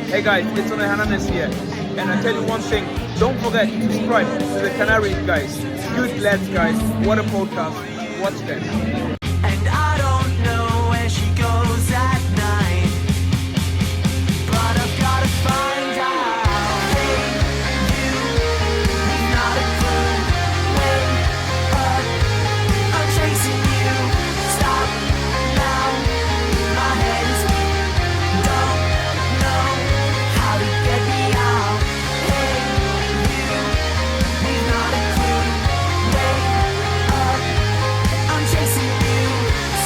Hey guys, it's One Hernandez here. And I tell you one thing, don't forget to subscribe to the Canaries guys. Good lads guys. What a podcast. Watch them. And I don't know where she goes at night, but I've gotta find out. Hey, you, not a clue. Wake up, I'm chasing you. Stop now, my head is don't know how to get me out. Hey, you, not a clue. Wake up, I'm chasing you.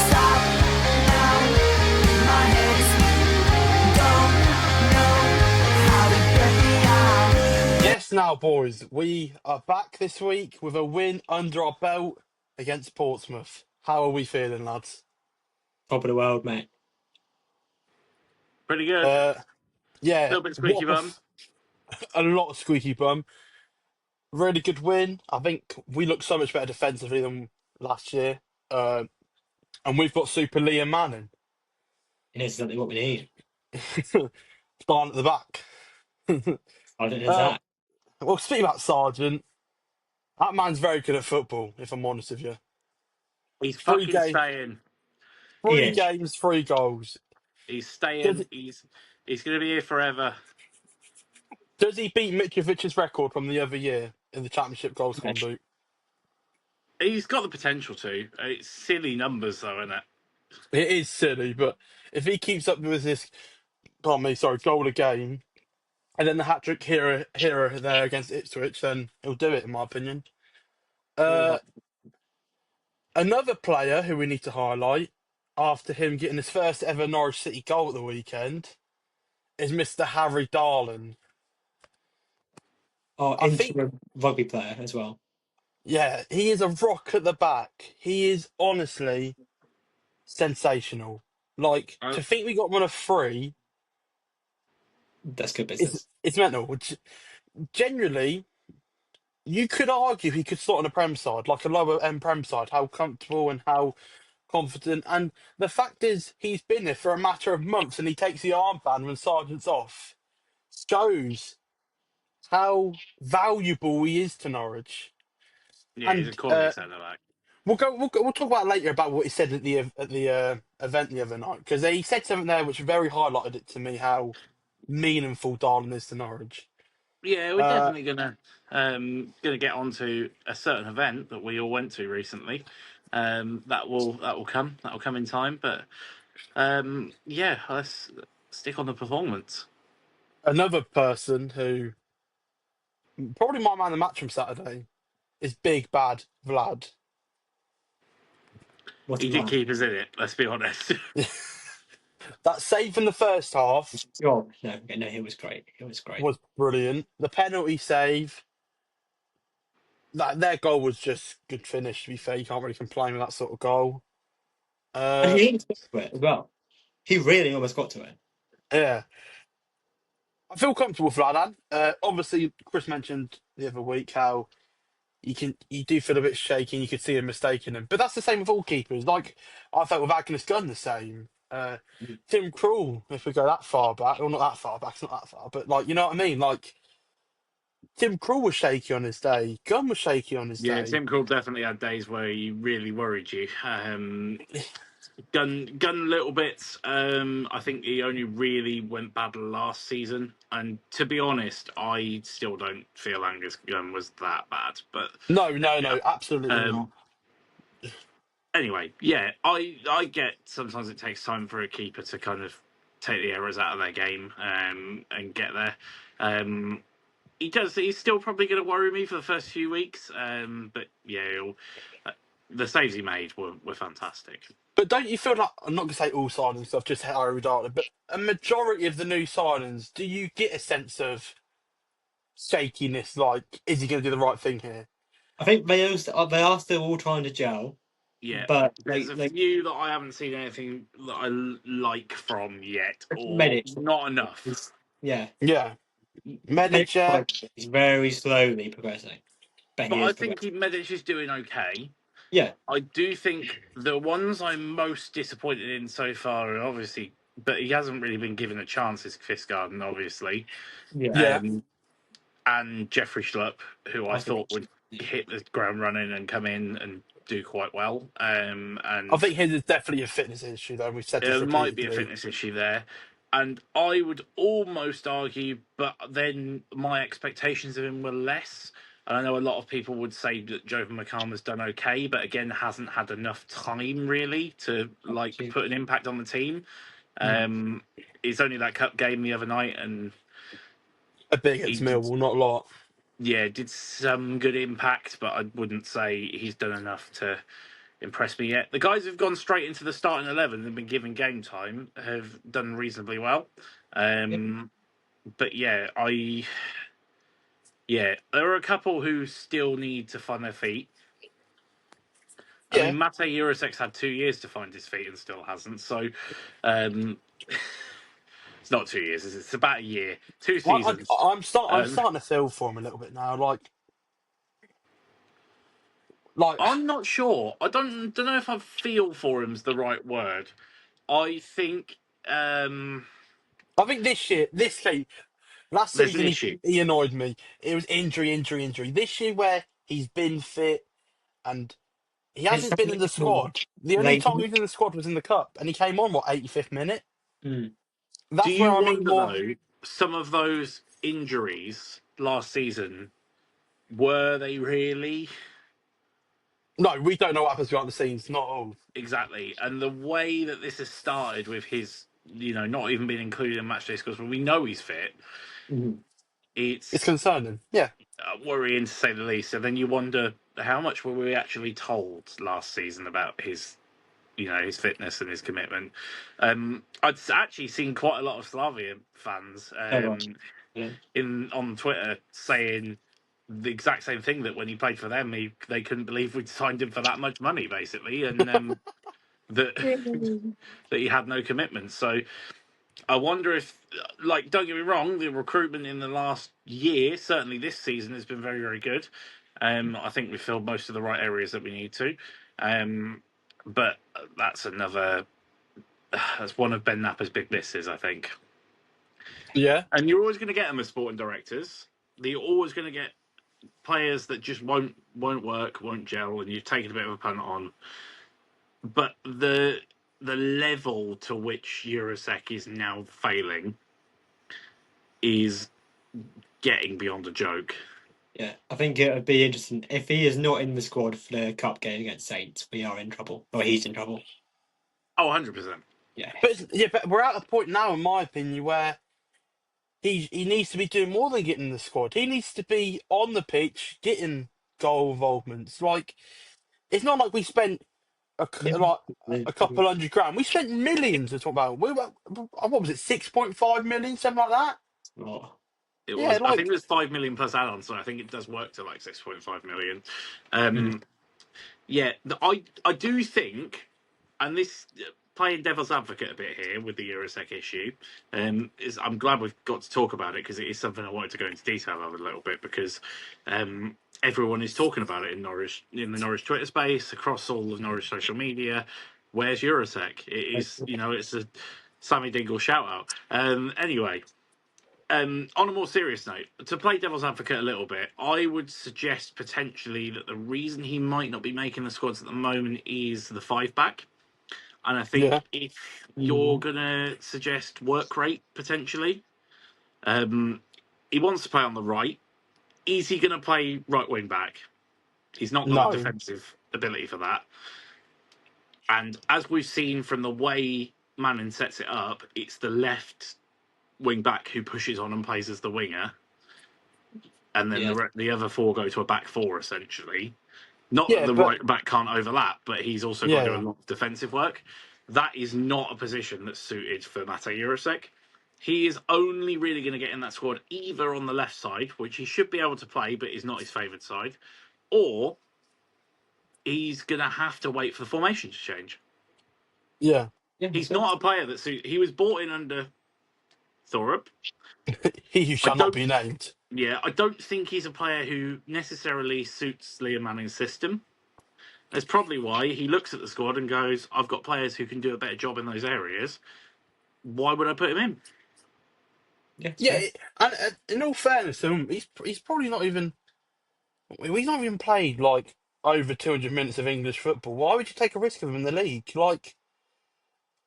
Stop now, my head is don't know how to get me out. Yes, now, boys, we are back this week with a win under our belt against Portsmouth. How are we feeling, lads? Top of the world, mate. Pretty good. A Yeah, little bit squeaky bum. a lot of squeaky bum. Really good win. I think we look so much better defensively than last year. And we've got Super Liam Manning It is exactly what we need. starting at the back. I think there's Uh, that. well, speaking about Sargent, that man's very good at football, if I'm honest with you. He's Three fucking games, staying. He is. 3 goals. He's Does, staying. He's going to be here forever. does he beat Mitrovic's record from the other year in the Championship goals conduit? He's got the potential to. It's silly numbers, though, isn't it? It is silly, but if he keeps up with this, goal a game, and then the hat trick here there against Ipswich, then he'll do it, in my opinion. Uh, Another player who we need to highlight after him getting his first ever Norwich City goal at the weekend is Mr. Harry Darlan. Our I think, interim rugby player as well. yeah, he is a rock at the back. He is honestly sensational. Like, Uh, to think we got one of three That's good is business. it's mental. Generally, you could argue he could slot on a Prem side, like a lower end Prem side, how comfortable and how confident. And the fact is, he's been there for a matter of months and he takes the armband when Sargent's off. Shows how valuable he is to Norwich. yeah, he's a And quality centre back. we'll talk about later about what he said at the event the other night, because he said something there which very highlighted it to me how meaningful Darling is to Norwich. Yeah, we're Uh, definitely gonna get onto a certain event that we all went to recently. That will come in time. But yeah, let's stick on the performance. Another person who probably my man of the match from Saturday is Big Bad Vlad. What He a did man. keep us in it. Let's be honest. That save in the first half Oh, no, he was great. He was great. was brilliant. The penalty save, their goal was just good finish. To be fair, you can't really complain with that sort of goal. And Uh, he almost got to it as well. He really almost got to it. yeah, I feel comfortable for that. Obviously, Chris mentioned the other week how you do feel a bit shaky and you could see a mistake in him, but that's the same with all keepers. Like I felt with Agnes Gunn the same. Tim Krul, if we go that far back, well, not that far back, it's not that far, but like you know what I mean. Like Tim Krul was shaky on his day, Gunn was shaky on his Yeah, day. Tim Krul definitely had days where he really worried you. Gun little bits. I think he only really went bad last season, and to be honest, I still don't feel Angus Gunn was that bad. But No, there no, we are. no, absolutely not. Um, anyway, yeah, I get sometimes it takes time for a keeper to kind of take the errors out of their game and get there. He does. He's still probably going to worry me for the first few weeks. But yeah, the saves he made were fantastic. But don't you feel like, I'm not going to say all signings stuff, just Harry Dartler, but a majority of the new signings, do you get a sense of shakiness? Like, is he going to do the right thing here? I think they are still all trying to gel, Yeah, but there's a they few that I haven't seen anything that I like from yet, or Medic not enough. yeah. Yeah. Medic Medic, is very slowly progressing. But But he I is think progressing. Medic is doing okay. Yeah. I do think the ones I'm most disappointed in so far are obviously but he hasn't really been given a chance. Is Fiskgarden, obviously, Yeah. Yeah. and Jeffrey Schlupp, who I I think. thought would hit the ground running and come in and do quite well. I And think his is definitely a fitness issue, though. We've said this there might be a repeatedly. fitness issue there. And I would almost argue, but then my expectations of him were less. And I know a lot of people would say that Jovan McCalmer's done okay, but again, hasn't had enough time really to like put an impact on the team. It's only that cup game the other night, and A bit he against did, Millwall, not a lot. yeah, did some good impact, but I wouldn't say he's done enough to impress me yet. The guys who've gone straight into the starting 11 and been given game time have done reasonably well. But yeah, there are a couple who still need to find their feet. I Yeah. mean, Mate Jurisek's had 2 years to find his feet and still hasn't. So, um, it's not 2 years. It's about a year, two I, seasons. I'm Um, starting to feel for him a little bit now. Like I'm not sure. I don't know if I feel for him's the right word. I think I think last there's an season issue. he annoyed me. It was injury, injury, injury. This year where he's been fit and he It's hasn't been in something the more squad. The only late. time he was in the squad was in the cup, and he came on 85th minute. Mm. Do That's where you I need wonder more. though, some of those injuries last season, were they really No, we don't know what happens behind the scenes. Not all. exactly? And the way that this has started with his, not even being included in matchday scores when we know he's fit, Mm. It's it's concerning. Yeah, worrying to say the least. So then you wonder how much were we actually told last season about his, his fitness and his commitment. I'd actually seen quite a lot of Slavia fans Oh, well. Yeah. on Twitter saying the exact same thing, that when he played for them, they couldn't believe we'd signed him for that much money, basically, and that that he had no commitment. So I wonder if, like, don't get me wrong, the recruitment in the last year, certainly this season, has been very, very good. I think we filled most of the right areas that we need to. But that's one of Ben Napper's big misses, I think. yeah, And you're always going to get them as sporting directors. You're always going to get players that just won't work, won't gel, and you've taken a bit of a punt on. But the level to which Eurosec is now failing is getting beyond a joke. Yeah, I think it would be interesting if he is not in the squad for the cup game against Saints. We are in trouble, or he's in trouble. Oh, 100%. Yeah, but we're at a point now, in my opinion, where he needs to be doing more than getting in the squad. He needs to be on the pitch, getting goal involvements. Like it's not like we spent yeah. like a couple hundred grand. We spent millions to talk about. What was it, 6.5 million, something like that? Oh, It Yeah, was. I think like it was 5 million plus add-ons, so I think it does work to like 6.5 million. mm. Yeah, I do think, and this playing devil's advocate a bit here with the Eurosec issue, is I'm glad we've got to talk about it because it is something I wanted to go into detail of a little bit because everyone is talking about it in Norwich, in the Norwich Twitter space, across all of Norwich social media. Where's Eurosec? It is, it's a Sammy Dingle shout out. Anyway, on a more serious note, to play devil's advocate a little bit, I would suggest potentially that the reason he might not be making the squads at the moment is the five back. And I yeah, think if you're going to suggest work rate potentially, he wants to play on the right. Is he going to play right wing back? He's not got the no, defensive ability for that. And as we've seen from the way Manning sets it up, it's the left wing back who pushes on and plays as the winger, and then Yeah. the other four go to a back four essentially. Not that yeah, the but right back can't overlap, but he's also got to do a yeah, lot of defensive work. That is not a position that's suited for Mate Jurasek. He is only really going to get in that squad either on the left side, which he should be able to play, but is not his favoured side, or he's going to have to wait for the formation to change. yeah. Yeah, He's not a player that suits. He was bought in under Thorup. He who I shall not don't. be named. Yeah, I don't think he's a player who necessarily suits Liam Manning's system. That's probably why he looks at the squad and goes, I've got players who can do a better job in those areas. why would I put him in? Yeah, it's Yeah, fair. and in all fairness to him, he's probably not even he's not even played like over 200 minutes of English football. Why would you take a risk of him in the league? Like,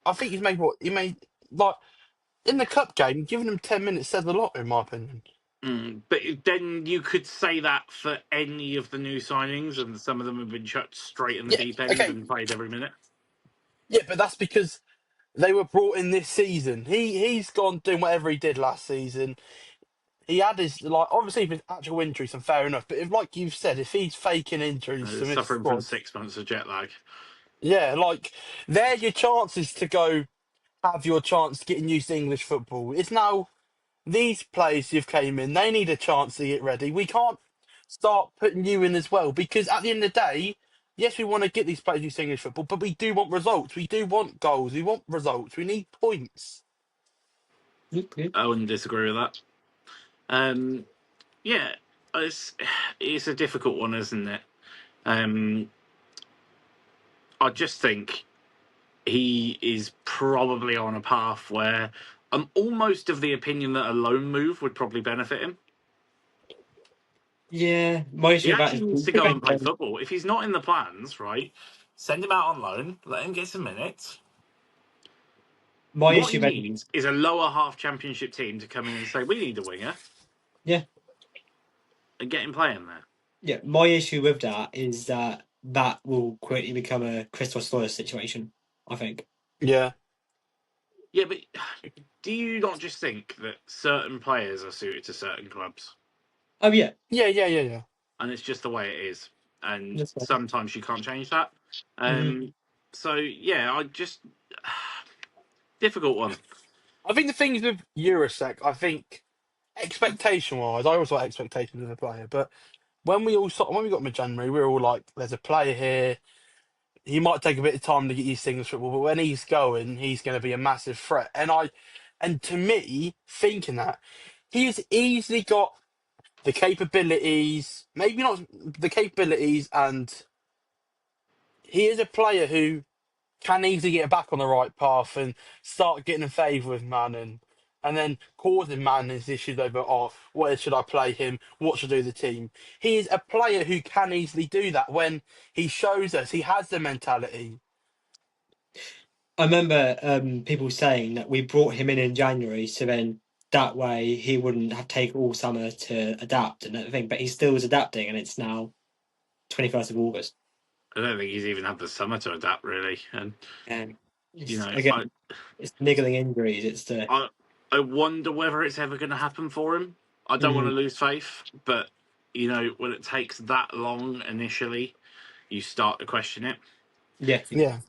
I think he made like in the cup game, giving him 10 minutes says a lot, in my opinion. But then you could say that for any of the new signings, and some of them have been chucked straight in the Yeah, deep end okay, and played every minute. yeah, but that's because they were brought in this season. He's gone doing whatever he did last season. He had his like obviously if it's actual injuries, and fair enough. But if, like you've said, if he's faking injuries to miss Suffering from squad, 6 months of jet lag. yeah, like they're your chances to go have your chance getting used to English football. It's now these players you've came in, they need a chance to get ready. We can't start putting you in as well because at the end of the day, yes, we want to get these players used to English football, but we do want results. We do want goals. We want results. We need points. Good. I wouldn't disagree with that. Um, yeah, it's a difficult one, isn't it? Um, I just think he is probably on a path where I'm almost of the opinion that a loan move would probably benefit him. Yeah, my issue He with that is actually needs we to go and spent play football. If he's not in the plans, right, send him out on loan, let him get some minutes. my What issue he with needs is a lower half championship team to come in and say, we need a winger, yeah, and get him playing there. yeah, my issue with that is that that will quickly become a Christos Stoinis situation, I think. Yeah, Yeah, but do you not just think that certain players are suited to certain clubs? Oh yeah, yeah. And it's just the way it is. And that's fine. sometimes you can't change that. Mhm. So, yeah, I just. Difficult one. I think the things with Eurosec, I think expectation wise, I always like expectations of a player, but when we got him in January, we were all like, "There's a player here. He might take a bit of time to get used to English football, but when he's going, he's going to be a massive threat." And to me, thinking that he's easily got the capabilities, maybe not the capabilities, and he is a player who can easily get back on the right path and start getting in favour with Man and then causing Man his issues over, oh, where should I play him? What should I do with the team? He is a player who can easily do that when he shows us he has the mentality. I remember people saying that we brought him in January, so then that way he wouldn't have to take all summer to adapt and everything. But he still is adapting, and it's now 21st of August, I don't think he's even had the summer to adapt, really. And, and you it's know, again it's niggling injuries. It's the I, I wonder whether it's ever going to happen for him. I don't want to Mhm. lose faith, but, when it takes that long initially, you start to question it. Yeah. Yeah.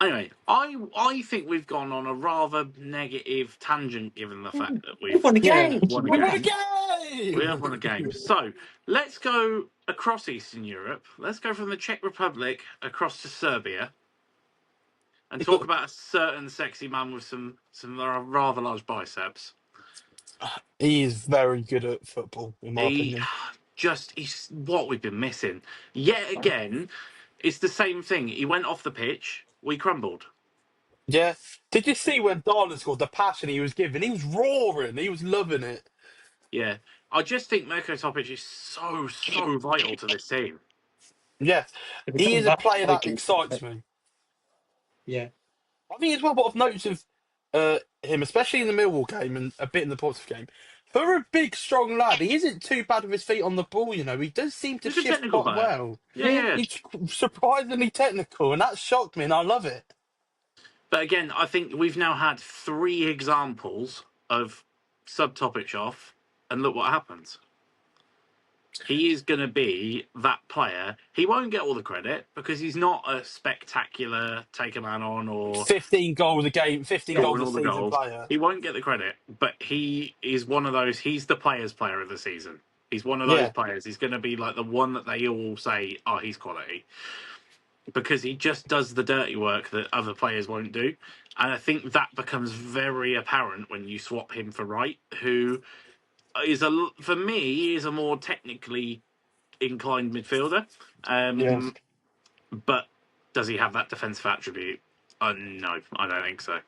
Anyway, I think we've gone on a rather negative tangent given the fact that We won a Yeah. game. won a We won a game. We game! have won a game. So let's go across Eastern Europe. Let's go from the Czech Republic across to Serbia and talk about a certain sexy man with some rather large biceps. He is very good at football, in my He opinion. he's what we've been missing. Yet again, it's the same thing. He went off the pitch, we crumbled. Yeah. Did you see when Darlan scored the passion he was giving? He was roaring. He was loving it. Yeah. I just think Mirko Topic is so vital to this team. Yeah. If we He come is a back, player I that do. excites me. Yeah. I think as well, what I've noticed of him, especially in the Millwall game and a bit in the Portsmouth game, for a big, strong lad, he isn't too bad with his feet on the ball, you know. He does seem to He's a shift technical quite player. well. Yeah, Yeah. yeah. He's surprisingly technical, and that shocked me, and I love it. But again, I think we've now had 3 examples of subtopics off, and look what happens. He is going to be that player. He won't get all the credit because he's not a spectacular take a man on or 15 goals a game, 15 goals scoring a all the season goals. player. He won't get the credit, but he is one of those. He's the players' player of the season. He's one of those Yeah, players. He's going to be like the one that they all say, "Oh, he's quality," because he just does the dirty work that other players won't do. And I think that becomes very apparent when you swap him for Wright, who for me, is a more technically inclined midfielder. yeah. Um, but does he have that defensive attribute? No, I don't think so.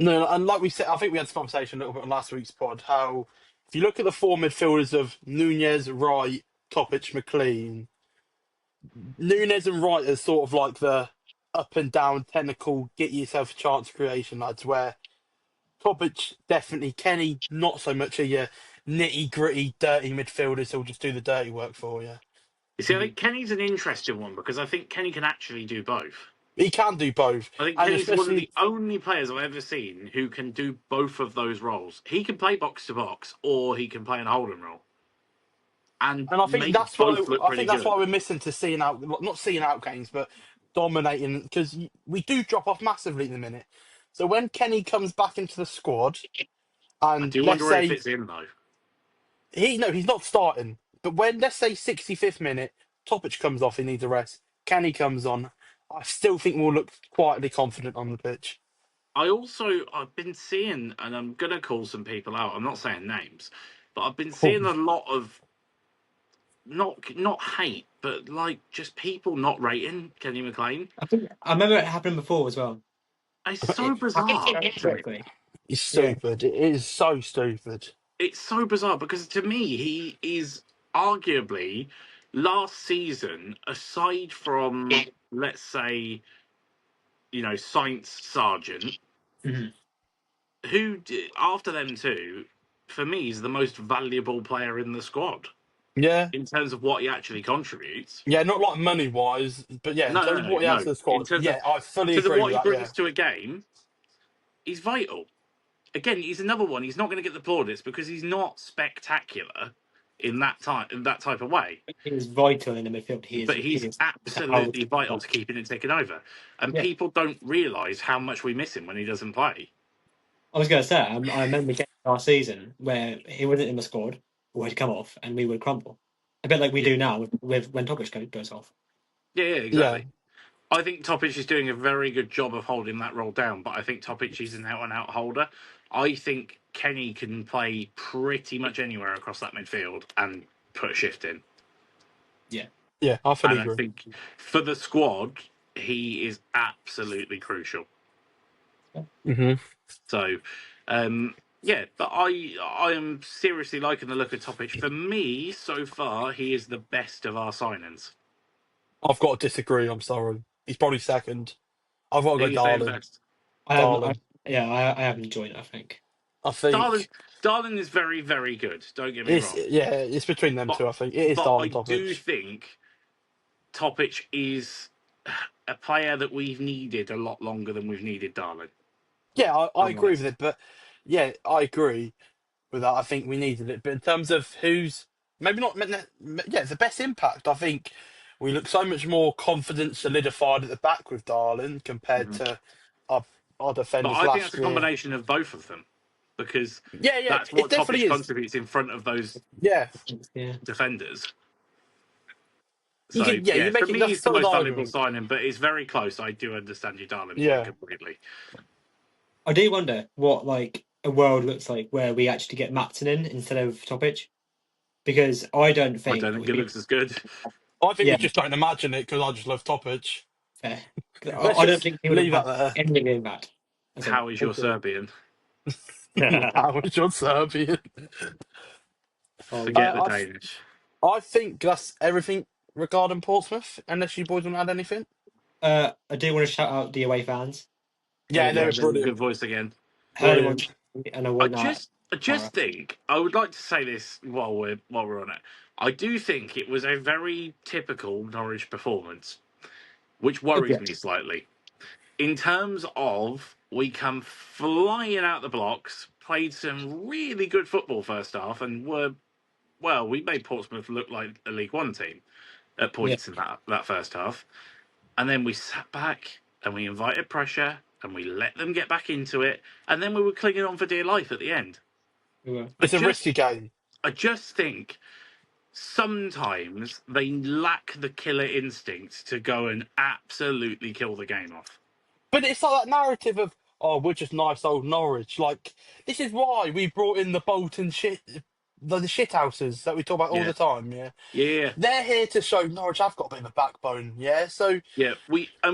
No, and like we said, I think we had this conversation a little bit on last week's pod. How if you look at the four midfielders of Nunez, Wright, Topic, McLean, Nunez and Wright are sort of like the up and down, technical, get yourself a chance creation lads. Where Topic definitely, Kenny not so much of your nitty gritty, dirty midfielders who'll just do the dirty work for you. You see, I think Kenny's an interesting one because I think Kenny can actually do both. He can do both, I think and Kenny's one of especially the only players I've ever seen who can do both of those roles. He can play box to box, or he can play an holding role, and And make both look I pretty think that's why good. we're missing to seeing out, not seeing out games, but dominating because we do drop off massively in the minute. So when Kenny comes back into the squad, I and do let's wonder where he say fits in though. he's not starting, but when let's say 65th minute, Topic comes off, he needs a rest. Kenny comes on. I still think we'll look quietly confident on the pitch. I've been seeing, and I'm gonna call some people out. I'm not saying names, but I've been Cool. seeing a lot of not hate, but like just people not rating Kenny McLean. I think I remember it happened before as well. It's so It happened bizarre. very quickly. It's Yeah. stupid. It is so stupid. It's so bizarre because to me he is arguably last season, aside from let's say Science Sergeant, Mhm. after them two, for me is the most valuable player in the squad Yeah. in terms of what he actually contributes. Yeah, not like money wise, but yeah, in No, terms no, of no, what he adds no. to the In squad, terms of yeah, I fully agree what with he that. Yeah, brings to a game, he's vital. Again, he's another one. He's not going to get the plaudits because he's not spectacular in that type of way. He is vital in the midfield. But He he's is how absolutely vital to keeping it taken over. And yeah. people don't realise how much we miss him when he doesn't play. I was going to say, I remember getting last season where he wasn't in the squad or he'd come off and we would crumble. A bit like we do now with when Topic goes off. Yeah, yeah, yeah, exactly. I think Topic is doing a very good job of holding that role down, but I think Topic is an out and out holder. I think Kenny can play pretty much anywhere across that midfield and put a shift in. Yeah. yeah, I fully And I agree. think for the squad, he is absolutely crucial. Hmm. So, yeah, but I am seriously liking the look of Topic. For me, so far, he is the best of our signings. I've got to disagree. I'm sorry. He's probably second. I've got to Who are go you saying Darling. best? Darling. I haven't joined. I think. I Darling, think Darling is very, very good. Don't get me it's wrong, it's between them but two. I think it is I Darling do Topic. think Topic is a player that we've needed a lot longer than we've needed Darling. Yeah, I I'm agree with honest. it, but yeah, I agree with that. I think we needed it, but in terms of who's maybe not, yeah, the best impact. I think we look so much more confident, solidified at the back with Darling compared Mhm. to our our But defenders I think that's last a year. combination of both of them because Yeah, yeah, that's it what definitely Topic is. contributes in front of those Yeah, Yeah. defenders. you So can. Yeah, yeah, you for make it. me, That's a he's the solid most valuable argument. signing, but it's very close. I do understand your Darling point Yeah, completely. I do wonder what like a world looks like where we actually get Matson in instead of Topic, because I don't I don't think think it looks as good. I think we yeah, just don't imagine it because I just love Topic. fair. Let's I don't just think he would have leave that had there. anything in that. That's all. How is your Serbian? How is your Serbian? Oh, Forget the Uh, Danish. I think that's everything regarding Portsmouth. Unless you boys want to add anything. I do want to shout out the away fans. Yeah, Yeah, they're there's a brilliant. good voice again. Heard him on, Brilliant. and I want that. I just think I would like to say this while we're on it. I do think it was a very typical Norwich performance, which worries Yeah, me slightly. In terms of we come flying out the blocks, played some really good football first half, and we made Portsmouth look like a League One team at yeah, points in that first half. And then we sat back and we invited pressure and we let them get back into it. And then we were clinging on for dear life at the end. we were. I It's a just, risky game. I just think sometimes they lack the killer instinct to go and absolutely kill the game off. But it's like that narrative of, oh, we're just nice old Norwich. Like, this is why we brought in the Bolton shit, the shit houses that we talk about all Yeah, the time, yeah? yeah, They're here to show Norwich have got a bit of a backbone, yeah? So, yeah.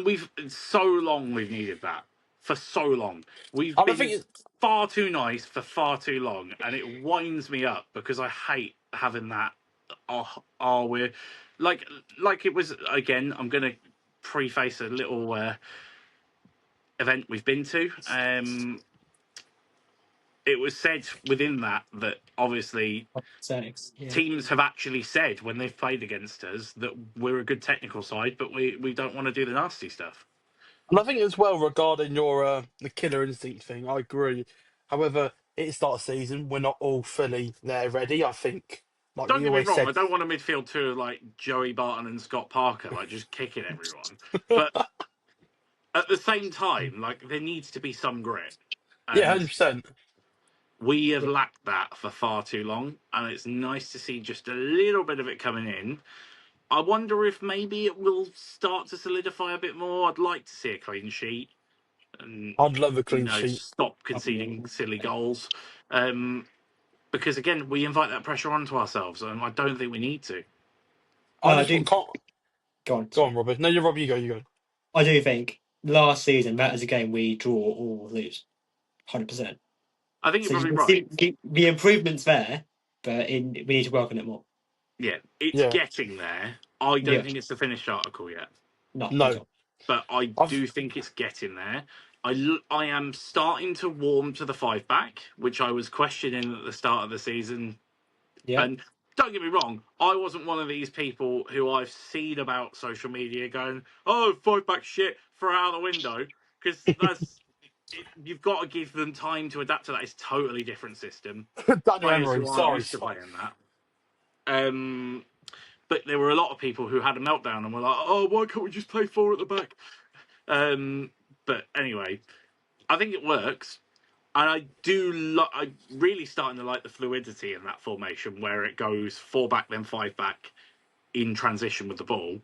We've so long we've needed that for so long. We've And I think been far too nice for far too long, and it winds me up because I hate having that. We're like it was again. I'm going to preface a little event we've been to. It was said within that obviously Yeah. teams have actually said when they've played against us that we're a good technical side, but we don't want to do the nasty stuff. And I think as well regarding your the killer instinct thing, I agree. However, it's not a season. We're not all fully there ready. I think, like Don't we get me always wrong, said, I don't want a midfield two of like Joey Barton and Scott Parker, like just kicking everyone. But at the same time, like there needs to be some grit. yeah, And 100%. we have lacked that for far too long. And it's nice to see just a little bit of it coming in. I wonder if maybe it will start to solidify a bit more. I'd like to see a clean sheet and, I'd love a clean sheet. stop conceding silly goals. Because again, we invite that pressure onto ourselves, and I don't think we need to. I I just do. can't. Go on. Go on, Robbie. No, you're Robbie. You go. You go. I do think last season that is a game we draw or lose, 100%. I think you're So you probably can right. see the improvements there, but we need to work on it more. Yeah, it's Yeah. getting there. I don't Yeah. think it's the finished article yet, No, you No. can't. but I I've. do think it's getting there. I am starting to warm to the five back, which I was questioning at the start of the season. Yeah. And don't get me wrong, I wasn't one of these people who I've seen about social media going, "Oh, five back shit, throw it out the window," because you've got to give them time to adapt to that. It's a totally different system. Daniel Players Emery. who aren't Sorry. used to playing that. But there were a lot of people who had a meltdown and were like, "Oh, why can't we just play four at the back?" But anyway, I think it works, and I do. I'm really starting to like the fluidity in that formation where it goes four back then five back in transition with the ball.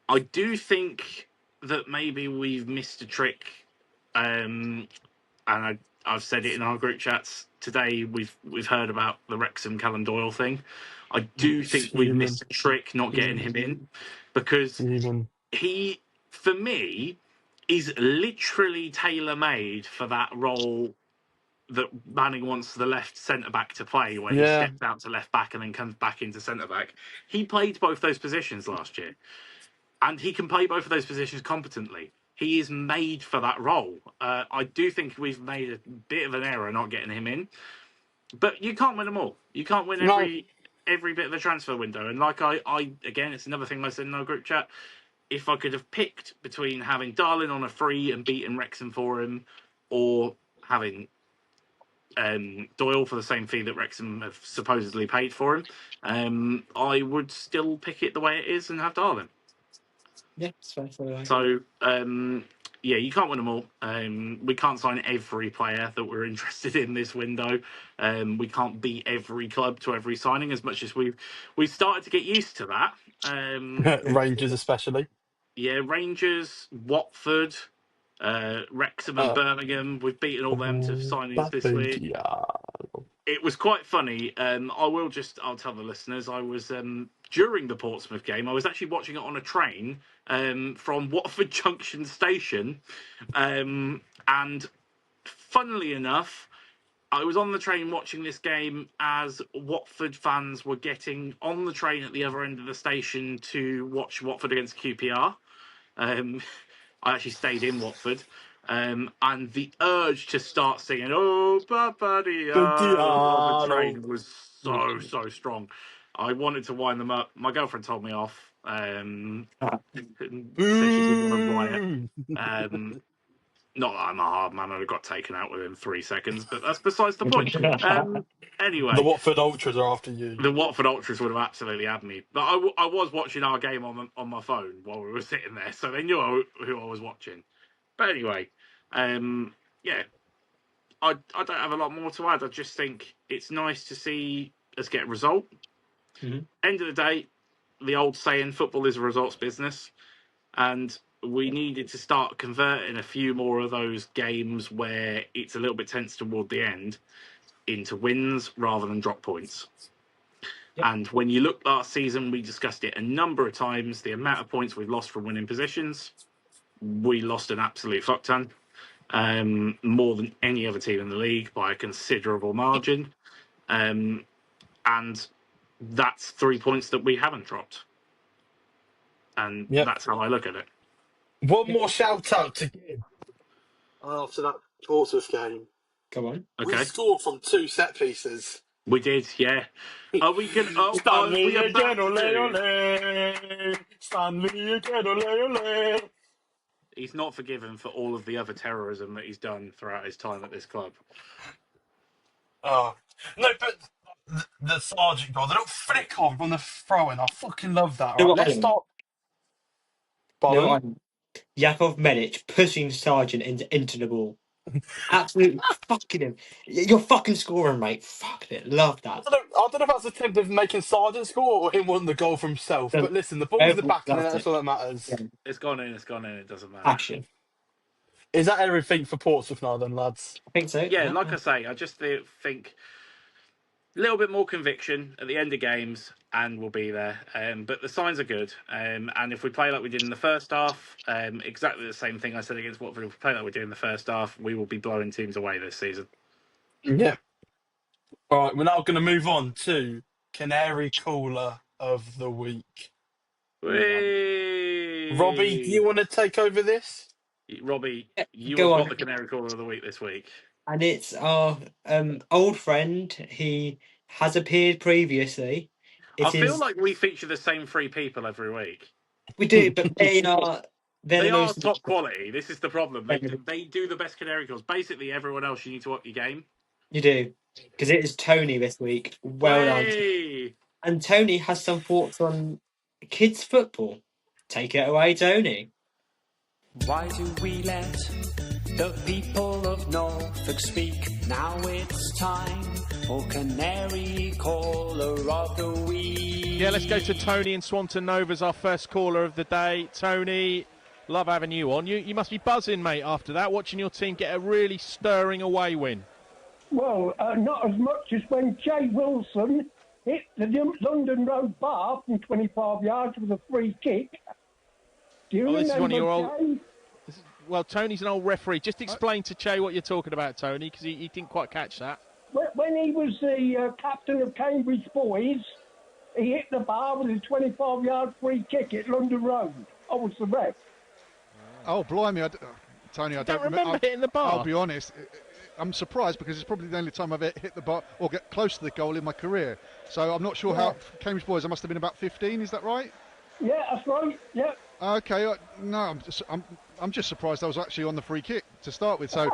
I do think that maybe we've missed a trick, and I've said it in our group chats today. We've heard about the Wrexham Callum Doyle thing. I do think we've Fuming. missed a trick not getting him in because Fuming. he, for me, is literally tailor made for that role that Manning wants the left centre back to play, where he Yeah. steps out to left back and then comes back into centre back. He played both those positions last year, and he can play both of those positions competently. He is made for that role. I do think we've made a bit of an error not getting him in, but you can't win them all. You can't win No. every bit of the transfer window. And like I again, it's another thing I said in our group chat. If I could have picked between having Darlin on a free and beating Wrexham for him, or having Doyle for the same fee that Wrexham have supposedly paid for him, I would still pick it the way it is and have Darlin. Yeah, it's fair. So yeah, you can't win them all. We can't sign every player that we're interested in this window. We can't beat every club to every signing as much as we've started to get used to that. Rangers especially. Yeah, Rangers, Watford, Wrexham, and Uh, Birmingham. We've beaten all them to signings this Buffy, week. yeah. It was quite funny. I'll tell the listeners. I was during the Portsmouth game. I was actually watching it on a train from Watford Junction Station, and funnily enough, I was on the train watching this game as Watford fans were getting on the train at the other end of the station to watch Watford against QPR. I actually stayed in Watford. And the urge to start singing "Oh, Papa Diallo" on the train was so strong. I wanted to wind them up. My girlfriend told me off. Said she didn't want to riot. Not that I'm a hard man. I'd have got taken out within 3 seconds, but that's besides the point. The Anyway, Watford Ultras are after you. the Watford Ultras would have absolutely had me. But I was watching our game on my phone while we were sitting there, so they knew who I was watching. But anyway, yeah, I don't have a lot more to add. I just think it's nice to see us get a result. Mhm. End of the day, the old saying, football is a results business. And we needed to start converting a few more of those games where it's a little bit tense toward the end into wins rather than drop points. Yep. And when you look last season, we discussed it a number of times, the amount of points we've lost from winning positions. we lost an absolute fuck ton, more than any other team in the league by a considerable margin, and that's 3 points that we haven't dropped, and Yep. that's how I look at it. One more shout out to give after that Portsmouth game. Go on. We Okay, scored from 2 set pieces. we did, yeah. Are we gonna? Are we about to do? Stanley again, ole, ole. He's not forgiven for all of the other terrorism that he's done throughout his time at this club. Oh no, but the sergeant goal, the little flick on from the throw in, I fucking love that. No, Right, what let's I mean? start. No, Pardon? what I mean? Yakov Medic pushing Sargent into the ball. Absolutely fucking him. You're fucking scoring, mate. Fuck it. Love that. I don't know if that's a attempt of making Sargent score or him wanting the goal for himself. But listen, the ball's in the back, and Loved that's it. all that matters. Yeah. It's gone in. It's gone in. It doesn't matter. Passion. Is that everything for Portsmouth now, then, lads? I think so. Yeah, like I say, I just think a little bit more conviction at the end of games, and we'll be there. But the signs are good, and if we play like we did in the first half, exactly the same thing I said against Watford. If we play like we did in the first half, we will be blowing teams away this season. Yeah. All right, we're now going to move on to Canary Cooler of the Week. Whee! Robbie, do you want to take over this? Robbie, you Go have on. got the Canary Caller of the Week this week. And it's our old friend. He has appeared previously. I feel like we feature the same 3 people every week. We do, but they are They the are most top quality. This is the problem. They do the best Canary Calls. Basically, everyone else, you need to up your game. You do, because it is Tony this week. Well done. And Tony has some thoughts on kids football. Take it away, Tony. Why do we let the people of Norfolk speak? Now it's time for Canary Caller of the Week. Yeah, let's go to Tony in Swanton Nova as our first caller of the day. Tony, love having you on. You must be buzzing, mate, after that, watching your team get a really stirring away win. Well, not as much as when Jay Wilson hit the London Road bar from 25 yards with a free kick. Do you remember this is one of your old... Jay? Well, Tony's an old referee. Just explain to Che what you're talking about, Tony, because he didn't quite catch that. When he was the captain of Cambridge Boys, he hit the bar with a 25-yard free kick at London Road. I was the ref. Oh, blimey. Tony, I don't remember hitting the bar. I'll be honest. I'm surprised because it's probably the only time I've hit the bar or get close to the goal in my career. So I'm not sure how... Cambridge Boys, I must have been about 15, is that right? Yeah, that's right. Yeah. Okay, no, I'm just surprised I was actually on the free kick to start with. So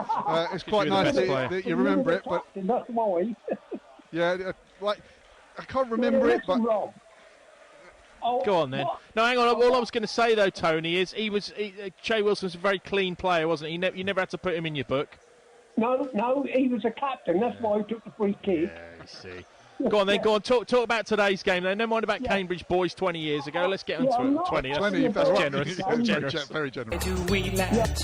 it's quite nice that you remember it. But that's why. Yeah, like I can't remember it, but go on then. No, hang on. All I was going to say though, Tony, is Che Wilson's a very clean player, wasn't he? You never had to put him in your book. No, he was a captain. That's why he took the free kick. Yeah, you see. Go on then, go on. Talk about today's game then. Never mind about Cambridge Boys 20 years ago. Let's get on to it. 20, that's generous. That's generous. Very generous. Do we let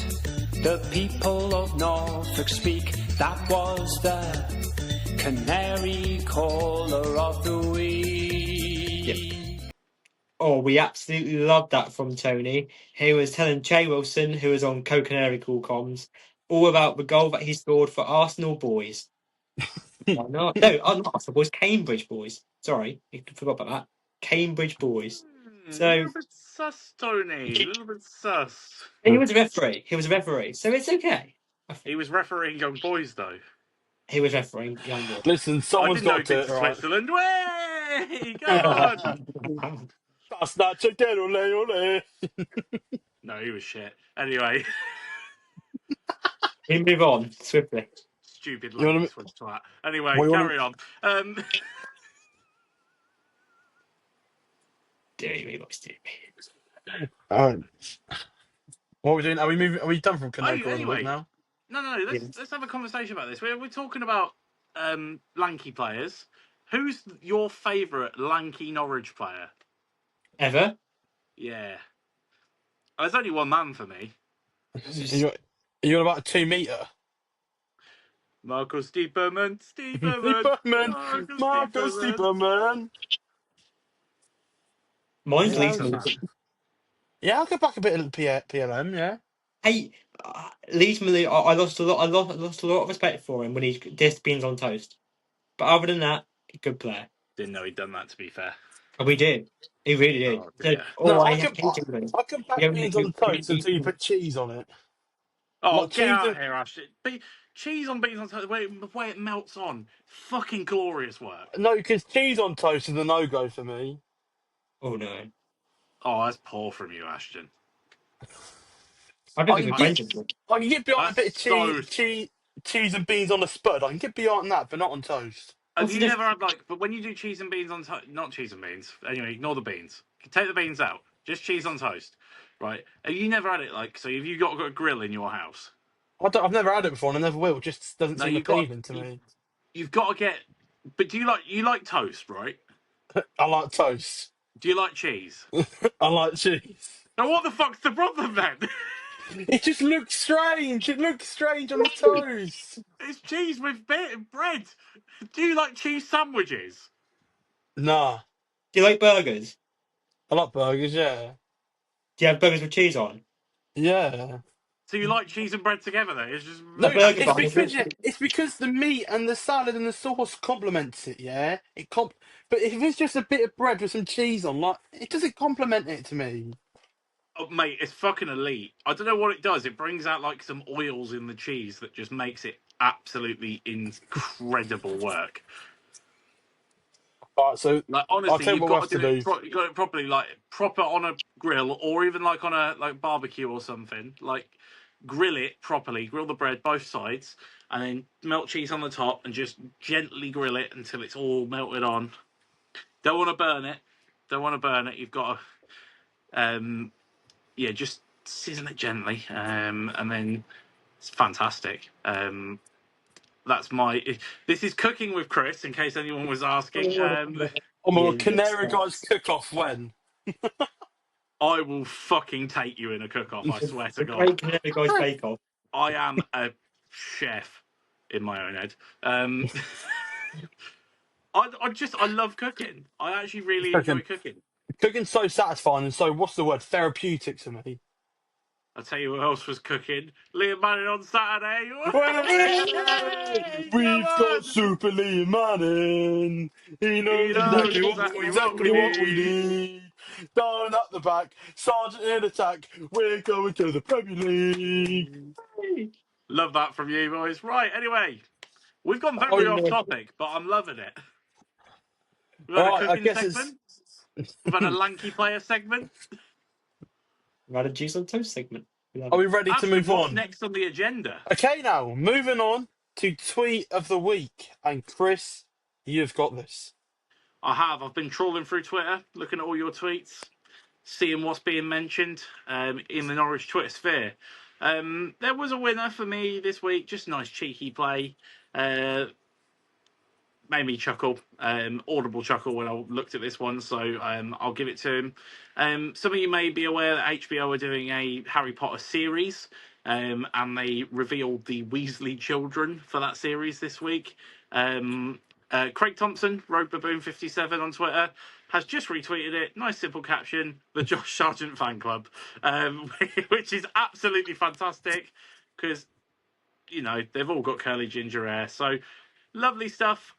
the people of Norfolk speak? That was the Canary Caller of the Week. Yep. Oh, we absolutely loved that from Tony. He was telling Che Wilson, who was on Co-Canary Call Comms, all about the goal that he scored for Arsenal Boys. No, Arsenal Boys, Cambridge Boys. Sorry, you forgot about that. Cambridge Boys. So a little bit sus, Tony. A little bit sus. He was a referee, so it's okay. He was refereeing young boys, though. He was refereeing young boys. Listen, someone's got to... Switzerland. Way! Go on! That's not chicken, ole, ole. No, he was shit. Anyway. We move on swiftly. Stupid lucky Swiss twat. Anyway, carry on. Dear me, what's dear me? What are we doing? Are we done from Canary anyway, now? No. Let's have a conversation about this. We're talking about lanky players. Who's your favourite lanky Norwich player? Ever? Yeah. There's only one man for me. Are you on about a 2 metre? Marcus Stiepermann. Marcus Stiepermann. Mine's Leeson. Yeah, I'll go back a bit of PLM, yeah. Hey, Leeds Malik, I lost a lot. I lost a lot of respect for him when he dissed beans on toast. But other than that, good player. Didn't know he'd done that, to be fair. And we did. He really did. Oh, So, dear. oh, No, I hate him. I can back beans on toast until you put cheese on it. Oh, Like get cheese. out of here, Ashton. Cheese on beans on toast, the way it melts on. Fucking glorious work. No, because cheese on toast is a no-go for me. Oh no, Oh, that's poor from you, Ashton. I don't I think can we're get, friends anymore. I can get behind a bit of That's so. cheese and beans on a spud. I can get behind that, but not on toast. Have What's the you never difference? had but when you do cheese and beans on toast, not cheese and beans. Anyway, ignore the beans. Take the beans out. Just cheese on toast, right? Have you never had it so? Have you got a grill in your house? I've never had it before, and I never will. It just doesn't No, seem appealing to me. you've got to get. But do you like toast, right? I like toast. Do you like cheese? I like cheese. Now, what the fuck's the problem then? It just looks strange. It looks strange on the toast. It's cheese with bread. Do you like cheese sandwiches? Nah, Do you like burgers? I like burgers. Yeah, Do you have burgers with cheese on? yeah. So you like cheese and bread together? Then it's just No, A burger it's bun is because literally. it's because the meat and the salad and the sauce complements it. Yeah, But if it's just a bit of bread with some cheese on, like it doesn't complement it to me. oh, mate, it's fucking elite. I don't know what it does. It brings out like some oils in the cheese that just makes it absolutely incredible work. All right, so Like I'll honestly, tell you you've what we got have to to do it. do. You got it properly, like proper on a grill, or even like on a barbecue or something. Like grill it properly, grill the bread both sides, and then melt cheese on the top, and just gently grill it until it's all melted on. Don't want to burn it. Don't want to burn it. You've got to, yeah, just season it gently, and then it's fantastic. That's my. This is cooking with Chris, in case anyone was asking. I'm a Yeah, Canary Guys cook-off when. I will fucking take you in a cook-off. I swear to the God, Great Canary Guys Bake Off. I am a chef in my own head. I love cooking. I actually really enjoy Cooking, cooking. cooking's so satisfying and so what's the word? Therapeutic to me. I'll tell you who else was cooking. Liam Manning on Saturday. Hey! Hey, come We've got on! Super Liam Manning. He He knows knows what we exactly what we need. need. Down at the back, Sergeant in attack. We're going to the Premier League. Love that from you, boys. Right, anyway, we've gone Oh, very off yeah. topic, but I'm loving it. We've All had a right, I cooking guess it's. segment. We've had a lanky player segment. We had a cheese on toast segment. Are we ready to Ashton, move what's on? next on the agenda? Okay, now moving on to tweet of the week, and Chris, you've got this. I've been trawling through Twitter, looking at all your tweets, seeing what's being mentioned in the Norwich Twitter sphere. There was a winner for me this week. Just nice cheeky play. Made me chuckle, audible chuckle when I looked at this one, so I'll give it to him. Some of you may be aware that HBO are doing a Harry Potter series, and they revealed the Weasley children for that series this week. Craig Thompson, Road Baboon 57 on Twitter, has just retweeted it. Nice simple caption: the Josh Sargent fan club, which is absolutely fantastic because they've all got curly ginger hair. So lovely stuff.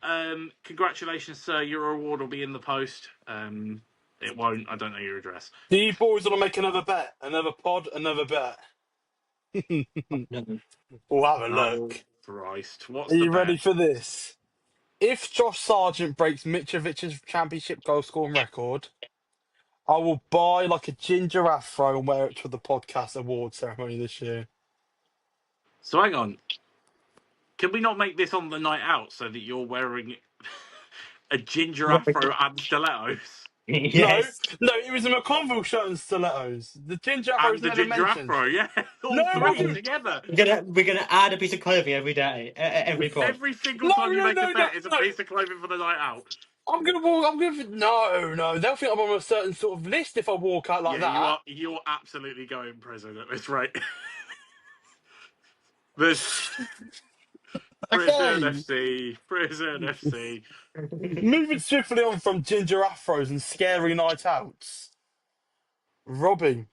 Congratulations, sir. Your award will be in the post. It won't. I don't know your address. Do you boys want to make another bet? Another pod? Another bet? No. We'll have a Oh, look. Christ. What's Are the you ready bet? for this? If Josh Sargent breaks Mitrovic's championship goal scoring record, I will buy like a ginger afro and wear it to the podcast award ceremony this year. So hang on. Can we not make this on the night out so that you're wearing a ginger afro and stilettos? No, Yes. no, it was a McConville shirt and stilettos. The ginger afro And is the never ginger mentioned. afro, yeah. All No, three together. We're gonna add a piece of clothing every day, every pod. Every single no, time you no, make a no, no, bet is a no. piece of clothing for the night out. I'm gonna walk. I'm gonna. No, no. They'll think I'm on a certain sort of list if I walk out like Yeah, you that. are. You're absolutely going prison at this rate. There's Prison Okay. FC, Prison FC. Moving swiftly on from ginger afros and scary night outs. Robbie,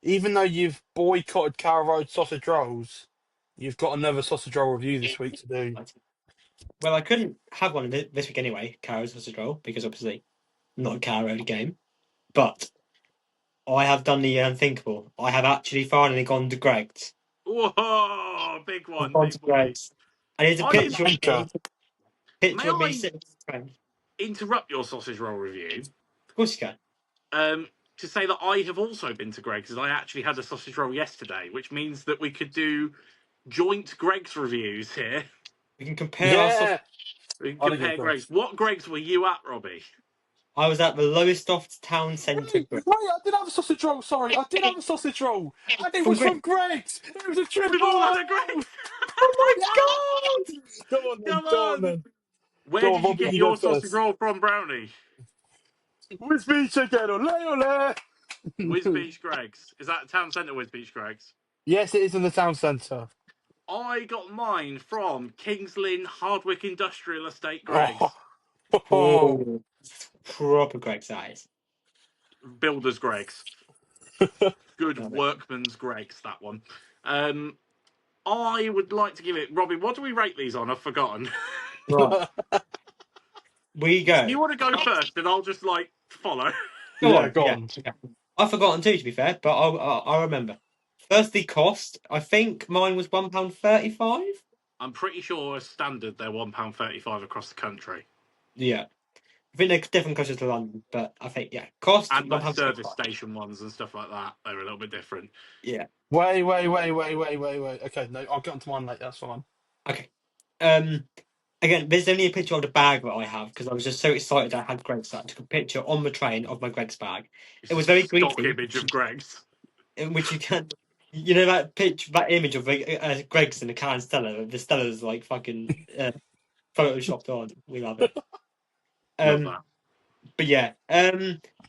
even though you've boycotted Carrow Road sausage rolls, you've got another sausage roll review this week to do. Well, I couldn't have one this week anyway, Carrow's sausage roll, because obviously I'm not a Carrow game. But I have done the unthinkable. I have actually finally gone to Greg's. Whoa, big I've one, gone big to boy. Greg's. And here's a I picture of Anchor. me. may Picture of me I sitting with a friend. interrupt your sausage roll review Of course you can. to say that I have also been to Greg's, as I actually had a sausage roll yesterday, which means that we could do joint Greg's reviews here. We can compare our sausage. Yeah. We can I think compare it's Greg's. What Greg's were you at, Robbie? I was at the Lowestoft Town Centre Wait, Greg's. I did have a sausage roll. Sorry, I did have a sausage roll, and it From was from Greg's. Greg's. It was a We've triple. all had a Greg's. Oh my Yeah! Go on then. Come Go on on. then. Where Go on, did you Robbie. get You go your sausage first. roll from, Brownie? With beach again. Ole Whiz ole. Beach Greg's. Is that town centre Whiz Beach Greg's? Yes, it is in the town centre. I got mine from Kings Lynn Hardwick Industrial Estate Oh. Greg's. Oh, proper Greg's eyes. Builders Greg's. Good Love it. workman's Greg's, that one. I would like to give it... Robbie, what do we rate these on? I've forgotten. Right. We Do you go. want to go first and I'll just, follow? Go Yeah, on. go Yeah. on. Okay. I've forgotten too, to be fair, but I'll remember. Firstly, cost. I think mine was £1.35. I'm pretty sure as standard they're £1.35 across the country. Yeah. I think they're different closer to London, but I think, yeah. Cost, And service £1.35. station ones and stuff like that, they're a little bit different. Yeah. Wait. Okay, no, I'll get onto mine later. That's fine. Okay. Again, there's only a picture of the bag that I have because I was just so excited I had Greg's that I took a picture on the train of my Greg's bag. It's It was just a very stock greasy, image of Greg's. in which you can, you know, that picture, that image of Greg's in the can Stella. The Stella's like fucking photoshopped on. We love it. Love that. But yeah,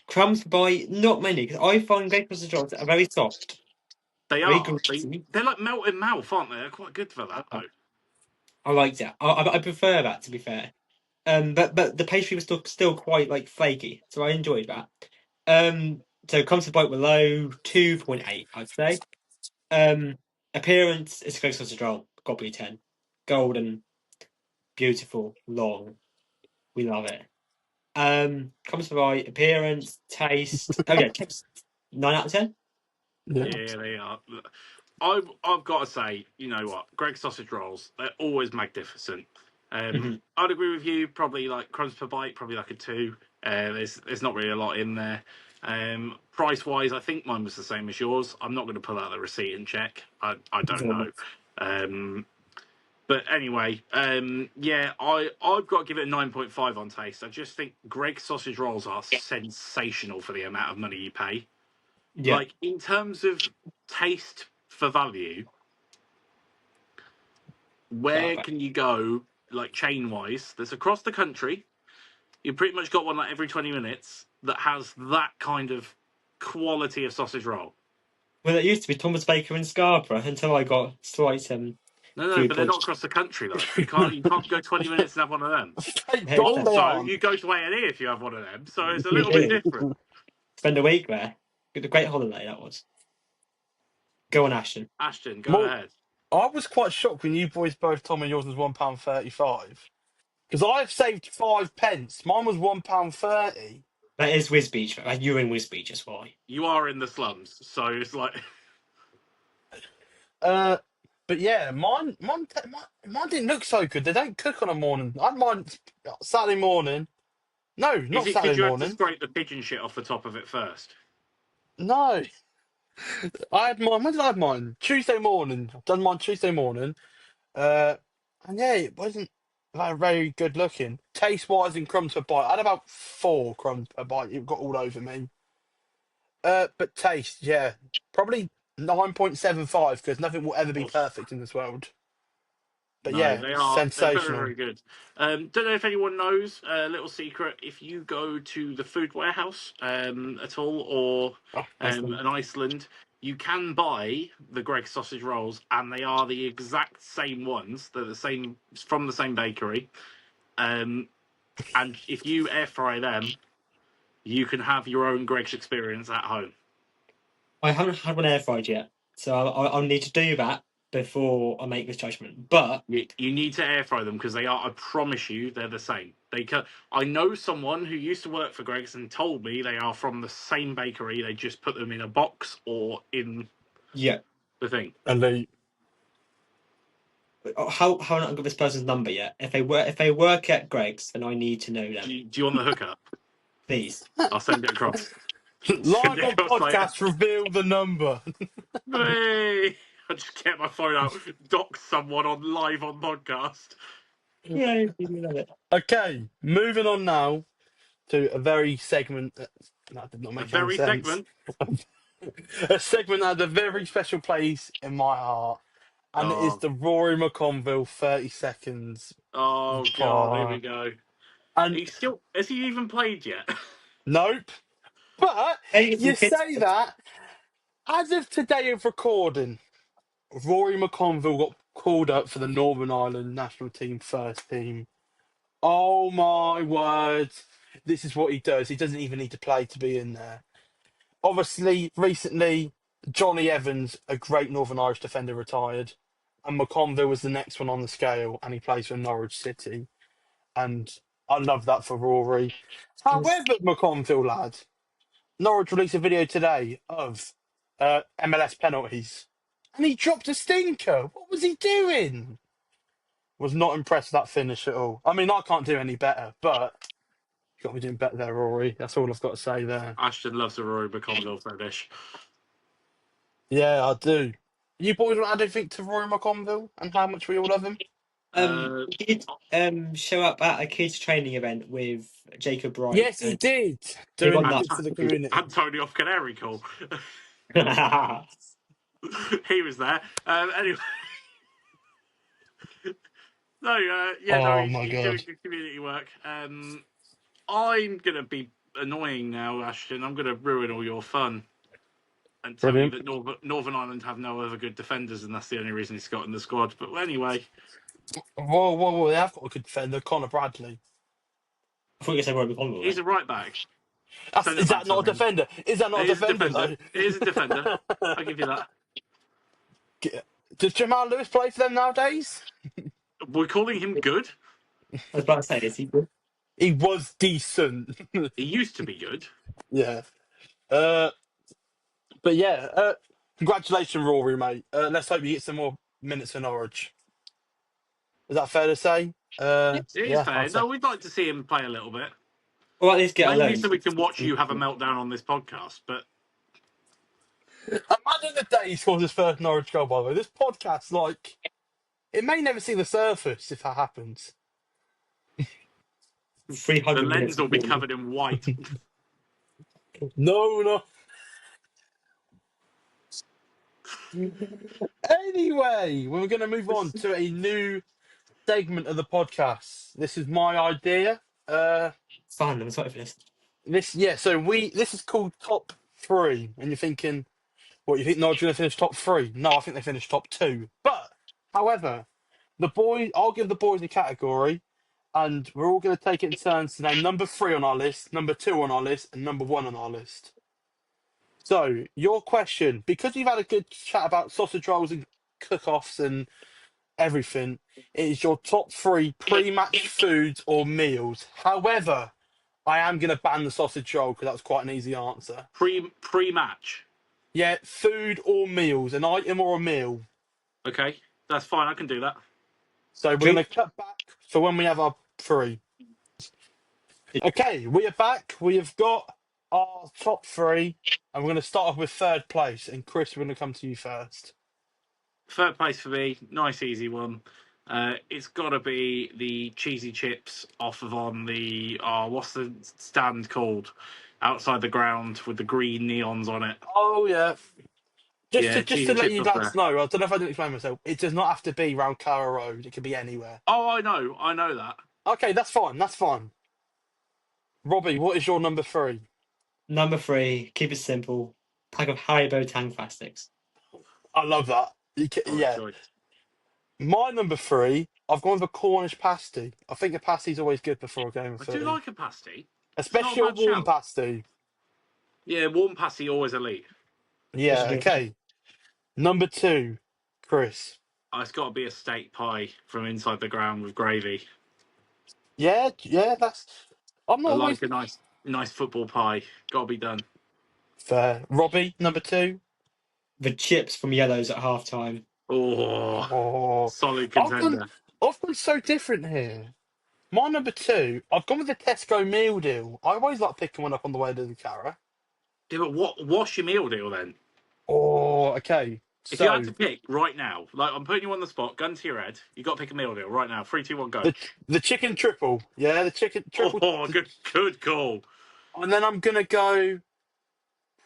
crumbs to buy, not many because I find Greg's sausage rolls are very soft, They very are. greasy. They're like melt in mouth, aren't they? They're quite good for that, though. I liked it. I prefer that, to be fair. But the pastry was still quite like flaky, so I enjoyed that. So comes to bite were low, 2.8, I'd say. Appearance is a great sausage roll, got to be 10. Golden, beautiful, long. We love it. Comes to bite, appearance, taste. Oh yeah, taste. 9 out of 10. Yeah. Yeah, they are. I've got to say, you know what? Greg's sausage rolls, they're always magnificent. Mhm. I'd agree with you. Probably like crumbs per bite, probably like a 2. There's not really a lot in there. Price wise, I think mine was the same as yours. I'm not going to pull out the receipt and check. I don't know. But anyway, yeah, I've got to give it a 9.5 on taste. I just think Greg's sausage rolls are sensational for the amount of money you pay. Yeah, Like, in terms of taste for value, where can you go, like, chain wise, that's across the country? You've pretty much got one like every 20 minutes that has that kind of quality of sausage roll. well, it used to be Thomas Baker in Scarborough until I got slight No, food but they're not poisoning. across the country though. You can't go 20 minutes and have one of them. Thank Hey, God they Also, aren't. you go to A&E if you have one of them, so it's a we little bit did different. spend a week there. A great holiday that was. Go on, Ashton. Ashton, go Well, ahead. I was quite shocked when you boys both told me yours was £1.35 because I've saved 5p. Mine was £1.30. That is Wisbech. You're in Wisbech, that's why. You are in the slums, so it's like But yeah, mine didn't look so good. They don't cook on a morning. I had mine Saturday morning. No, is not it because Saturday you had to morning. scrape the pigeon shit off the top of it first? No, I had mine. When did I have mine? Tuesday morning. I've done mine Tuesday morning. Uh, and yeah, it wasn't that very good looking. Taste wise and crumbs per bite. I had about 4 crumbs per bite. It got all over me. But taste, yeah, probably 9.75 because nothing will ever be Oof. perfect in this world. But No, yeah, they're very, sensational. very good. Don't know if anyone knows, a little secret, if you go to the food warehouse at all, or Oh, excellent. in Iceland, you can buy the Gregg sausage rolls, and they are the exact same ones. They're the same, from the same bakery. And if you air fry them, you can have your own Greg's experience at home. I haven't had one air fried yet, so I'll need to do that before I make this judgment. But You need to air fry them because they are. I promise you, they're the same. I know someone who used to work for Greggs and told me they are from the same bakery. They just put them in a box or in yeah, the thing. Elite. how have I not got this person's number yet? If they work at Greg's, then I need to know them. Do you want the hookup? Please. I'll send it across. Send Live it on across later. podcast, reveal the number. Hey, I just get my phone out, dox someone on live on podcast. Yeah, you love it. Okay, moving on now to a very segment that did not A make any very sense. segment. A segment that had a very special place in my heart, and it is Oh, the Rory McConville 30 seconds. oh God, here we bar. go. And Has he even played yet? nope. But Hey, you kids. say that as of today of recording, Rory McConville got called up for the Northern Ireland national team first team. Oh my word. This is what he does. He doesn't even need to play to be in there. Obviously, recently, Johnny Evans, a great Northern Irish defender, retired. And McConville was the next one on the scale, and he plays for Norwich City. And I love that for Rory. However, McConville, lad, Norwich released a video today of MLS penalties. And he dropped a stinker. What was he doing? Was not impressed with that finish at all. I mean, I can't do any better, but you got to be doing better there, Rory. That's all I've got to say there. Ashton loves a Rory McConville fetish. Yeah, I do. You boys want to add anything to Rory McConville and how much we all love him? He did show up at a kids training event with Jacob Wright. Yes, he and did. he Doing won that. good for the community. Antonio off Canary call. He was there. Anyway. No, Oh he's my doing God. good community work. I'm going to be annoying now, Ashton. I'm going to ruin all your fun and tell Brilliant. you that Northern Ireland have no other good defenders, and that's the only reason he's got in the squad. But anyway, Whoa. They have got a good defender, Connor Bradley. I thought you said Rory McConville. he's a right back. Is that not a defender? Is that not It a is a defender, defender. though? It is a defender. I'll give you that. Does Jamal Lewis play for them nowadays? We're calling him good. I was about to say, is he good? He was decent. He used to be good. Yeah. But yeah, congratulations, Rory, mate. Let's hope you get some more minutes in Norwich. Is that fair to say? It is Yeah, fair. I'd say. No, we'd like to see him play a little bit. Or at least get a Mainly loan. so we can watch you have a meltdown on this podcast. But Imagine the day he scores his first Norwich goal, by the way. This podcast, like, it may never see the surface if that happens. 300 the minutes. lens will be covered in white. No. Anyway, we're going to move on to a new segment of the podcast. This is my idea. Fun, I'm excited for this. This is called Top 3. And you're thinking, what, you think Norwich are going to finish top 3? No, I think they finished top 2. But, however, I'll give the boys a category, and we're all going to take it in turns to name number 3 on our list, number 2 on our list, and number 1 on our list. So, your question, because you've had a good chat about sausage rolls and cook-offs and everything, it is your top 3 pre-match foods or meals. However, I am going to ban the sausage roll because that's quite an easy answer. Pre-match. Yeah, food or meals, an item or a meal. Okay, that's fine. I can do that. So we're going to cut back for when we have our 3. Okay, we are back. We have got our top 3, and we're going to start off with third place. And Chris, we're going to come to you first. Third place for me. Nice, easy one. It's got to be the cheesy chips off of on the what's the stand called outside the ground with the green neons on it. Oh yeah. Just to cheesy let chips you off lads there. know, I don't know if I didn't explain myself. It does not have to be round Carrow Road. It could be anywhere. Oh, I know that. Okay, that's fine. Robbie, what is your number 3? Number 3, keep it simple. Pack of Haribo Tang plastics. I love that. Yeah. Choice. My number 3, I've gone with a Cornish pasty. I think a pasty's always good before a game of I footy. do like a pasty. Especially a not a bad warm shout. pasty. Yeah, warm pasty always elite. Yeah, Just okay. Number 2, Chris. Oh, it's got to be a steak pie from inside the ground with gravy. Yeah, yeah, that's. I'm I not always like a nice football pie. Got to be done. fair. Robbie, number 2. the chips from Yellows at half time. Oh, Oh, solid I've gone. contender. I've gone so different here. My number 2, I've gone with the Tesco meal deal. I always like picking one up on the way to the Cara. Yeah, but what's your meal deal then? Oh, okay. If you had So to pick right now, like I'm putting you on the spot, gun to your head, you got to pick a meal deal right now. Three, two, one, go. the chicken triple, yeah, the chicken triple, Oh, good call. and then I'm gonna go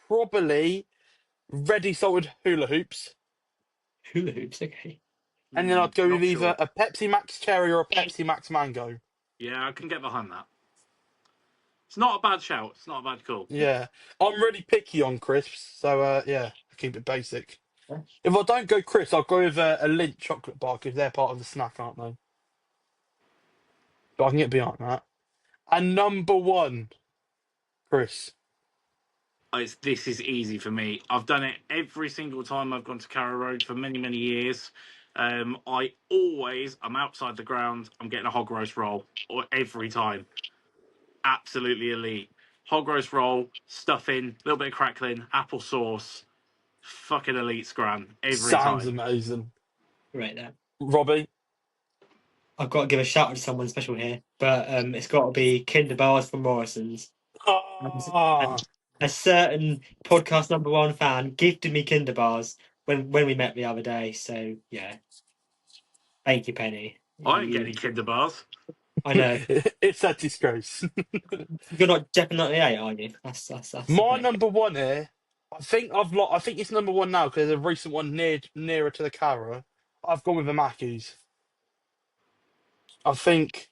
probably ready salted hula hoops, Hula hoops, okay. and then I'd go with Not either sure. a Pepsi Max cherry or a Pepsi Max mango. Yeah, I can get behind that. It's not a bad shout. It's not a bad call. Yeah, I'm really picky on crisps, so yeah, I keep it basic. Yeah. If I don't go crisps, I'll go with a Lindt chocolate bar because they're part of the snack, aren't they? But I can get behind that. And number 1, Chris. This is easy for me. I've done it every single time I've gone to Carrow Road for many years. I'm outside the ground. I'm getting a hog roast roll or every time. Absolutely elite. Hog roast roll, stuffing, a little bit of crackling, apple sauce. Fucking elite scran every Sounds time. amazing. Right there. Robbie. I've got to give a shout out to someone special here, but it's got to be Kinder Bars from Morrison's. Ah, And a certain podcast number 1 fan gifted me Kinder Bars when we met the other day. So yeah, thank you, Penny. I ain't getting any Kinder bars. I know it's a disgrace. you're not definitely 8, are you? That's the My thing. number 1 here, I think it's number 1 now because there's a recent one nearer to the Cara. I've gone with the Mackies. I think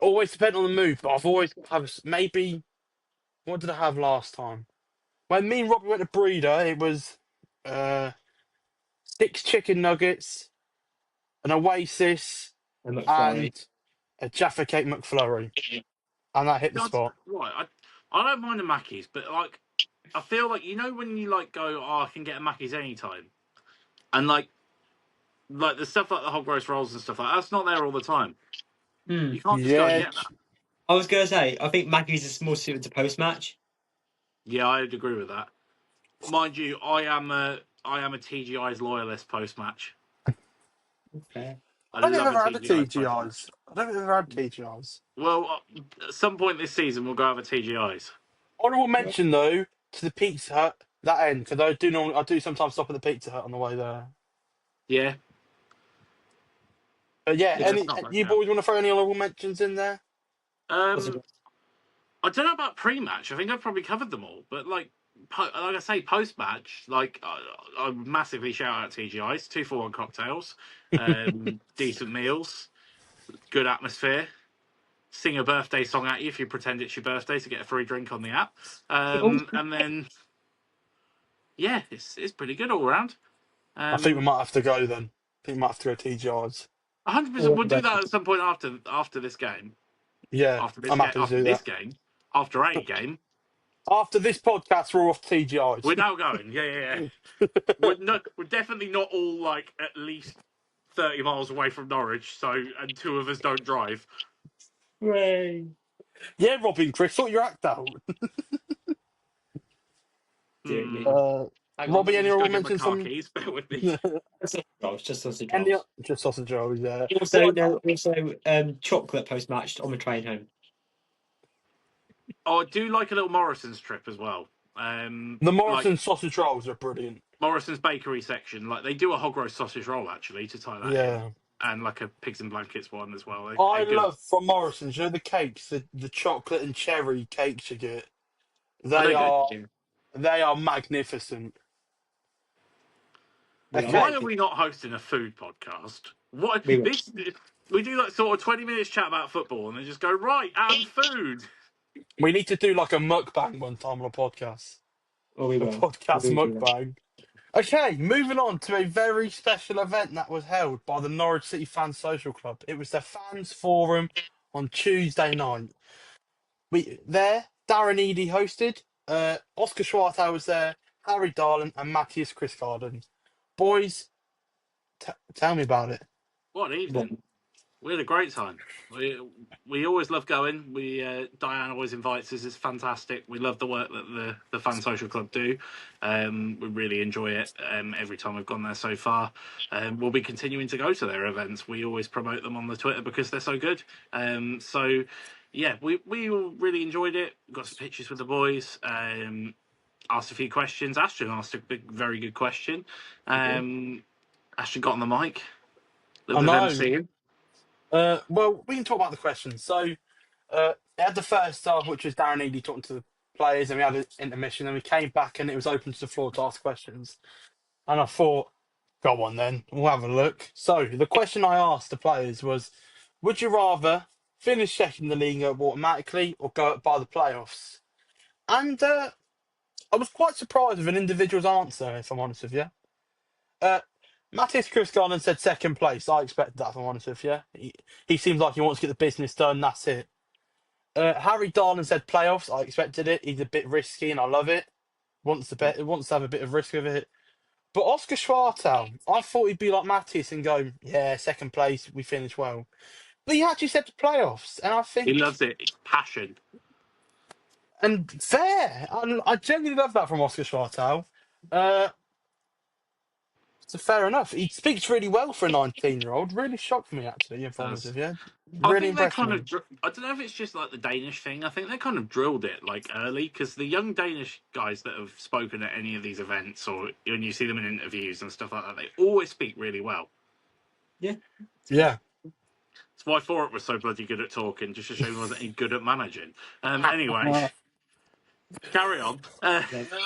always depend on the mood, but I've always have maybe what did I have last time? When me and Robbie went to Breeder, it was uh 6 chicken nuggets, an Oasis, And McFlurry. and a Jaffa Cake McFlurry, and that hit the spot. Right, I don't mind the Mackies, but like I feel like when you like go, oh, I can get a Mackies anytime, and like the stuff like the hog roast rolls and stuff like that's not there all the time. Hmm. You can't just go and Yeah, get that. I was gonna say I think Maggie's is more suited to post match. Yeah, I'd agree with that. Mind you, I am a TGI's loyalist post match. Okay. I I don't think love I've a ever had a TGI's post match. TGI's. I don't think I've ever had TGI's. Well, at some point this season we'll go have a TGI's. Honourable mention though to the Pizza Hut that end because I do sometimes stop at the Pizza Hut on the way there. Yeah, But yeah, yeah, it's not bad. you boys want to throw any honourable mentions in there? Um, I don't know about pre-match. I think I've probably covered them all. But like I say, post-match, like I massively shout out TGI's 2-for-1 cocktails, decent meals, good atmosphere. Sing a birthday song at you if you pretend it's your birthday to get a free drink on the app, and then yeah, it's pretty good all around. I think we 100%. might have to go then. I think we might have to go TGI's. We'll do that at some point after this game. Yeah, I'm happy to do that. After a game. After this podcast, we're off TGI's. We're now going. Yeah. We're definitely not all like at least 30 miles away from Norwich. So, and 2 of us don't drive. Hooray. Yeah, Robin, Chris, sort your act out. Dear me. Hang on, Robbie, let me any just go honourable get my mentions car from? keys. Bear with me. Rolls, just sausage Any rolls. just sausage rolls, yeah. Also, Well, chocolate post match on the train home. Oh, I do like a little Morrison's trip as well. the Morrison sausage rolls are brilliant. Morrison's bakery section, like they do a hog roast sausage roll actually to tie that in, Yeah. and like a pigs and blankets one as well. I They're good. love from Morrison's, you know the cakes, the chocolate and cherry cakes you get. They're They good. are magnificent. We Okay. Why are we not hosting a food podcast? What We will. this we do like sort of 20 minutes chat about football and then just go right and food. We need to do like a mukbang one time on a podcast. Or we A will. podcast We will do that. mukbang. Okay, moving on to a very special event that was held by the Norwich City Fans Social Club. It was the Fans Forum on Tuesday night. Darren Eady hosted. Oscar Schwartau was there. Harry Darling, and Matthias Chris Garden. Boys, tell me about it. What an Well, evening. We had a great time. We always love going. Diane always invites us. It's fantastic. We love the work that the Fan Social Club do. We really enjoy it every time we've gone there so far. We'll be continuing to go to their events. We always promote them on the Twitter because they're so good. So yeah, we all really enjoyed it. Got some pictures with the boys. Asked a few questions. Ashton asked a very good question. Ashton got on the mic. A I little bit of know. MCing. Well, we can talk about the questions. So, it had the first half, which was Darren Eady talking to the players, and we had an intermission, and we came back, and it was open to the floor to ask questions. And I thought, go on then, we'll have a look. So, the question I asked the players was, would you rather finish second in the league automatically or go up by the playoffs? And I was quite surprised with an individual's answer, if I'm honest with you. Uh, Matthias Kuskanen said second place. I expected that, if I'm honest with you. He seems like he wants to get the business done. That's it. Harry Darling said playoffs. I expected it. He's a bit risky, and I love it. Wants to bet. Wants to have a bit of risk with it. But Oscar Schwartau, I thought he'd be like Matthias and go, yeah, second place. We finish well. But he actually said the playoffs, and I He think, loves it. It's passion. and fair. I genuinely love that from Oscar Schwartau. Uh, So fair enough. He speaks really well for a 19-year-old. Really shocked me, actually, if I'm honest Does. with you. I Really think they impressed kind me. of. I don't know if it's just like the Danish thing. I think they kind of drilled it like early because the young Danish guys that have spoken at any of these events or when you see them in interviews and stuff like that, they always speak really well. yeah. Yeah. That's why Forrest was so bloody good at talking, just to show he wasn't any good at managing. Anyway, carry on. I think one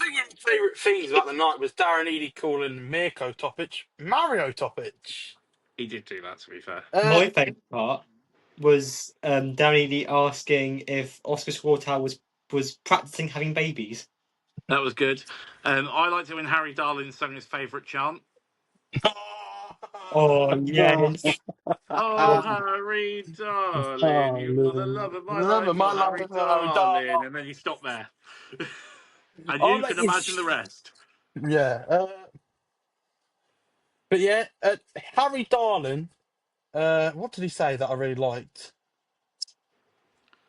of my favourite things about the night was Darren Eady calling Mirko Topic Mario Topic. He did do that, to be fair. Uh, My favourite part was Downey asking if Oscar Schwartau was practicing having babies. That was good. I liked it when Harry Darling sang his favourite chant. Oh yes. Oh, Well, Harry Darling, you are the love of my Love it, life, my oh, love, Harry Harry Darling. Darling. And then you stop there. And I'll you let can you. imagine the rest. Yeah. But yeah, Harry Darling. What did he say that I really liked?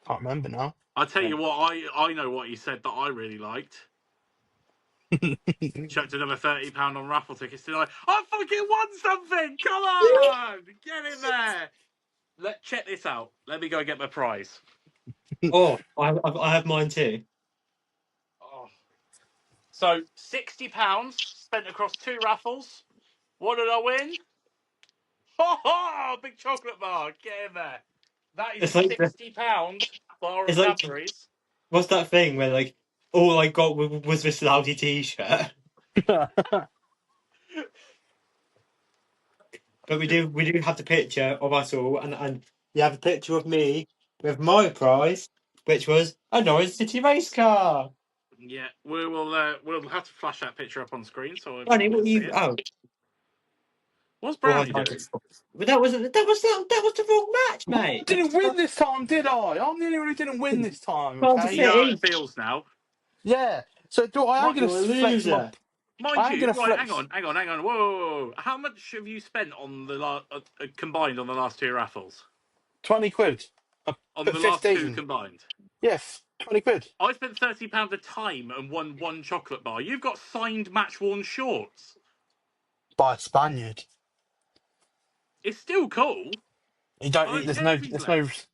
Can't remember now. I tell you what, I know what he said that I really liked. Chucked another £30 on raffle tickets tonight. I fucking won something! Come on! Get in there! Check this out. Let me go get my prize. oh, I have mine too. Oh. So, £60 spent across 2 raffles. What did I win? Ho ho! Big chocolate bar. Get in there. That is It's like £60 bar of it's like Cadbury's. what's that thing where like all I got was this lousy T-shirt. But we do have the picture of us all, and you have a picture of me with my prize, which was a Norwich City race car. Yeah, we'll have to flash that picture up on screen so Ronnie, everyone what can see you? it. Oh, What's well, Brownie doing? but that was the wrong match, I mate. didn't win this time, did I? I'm the only one who didn't win this time. Can't Okay. You know how see. it feels now. Yeah. So I am going to You're a flex my. loser. Mind I am you, going to right, hang flex on. Whoa, whoa, whoa. How much have you spent on the combined on the last 2 raffles? 20 quid. I On put the last 2 15. combined? Yes, 20 quid. I spent £30 a time and won 1 chocolate bar. You've got signed match-worn shorts. By a Spaniard. It's still cool. You don't I need. don't care if he's There's no. left.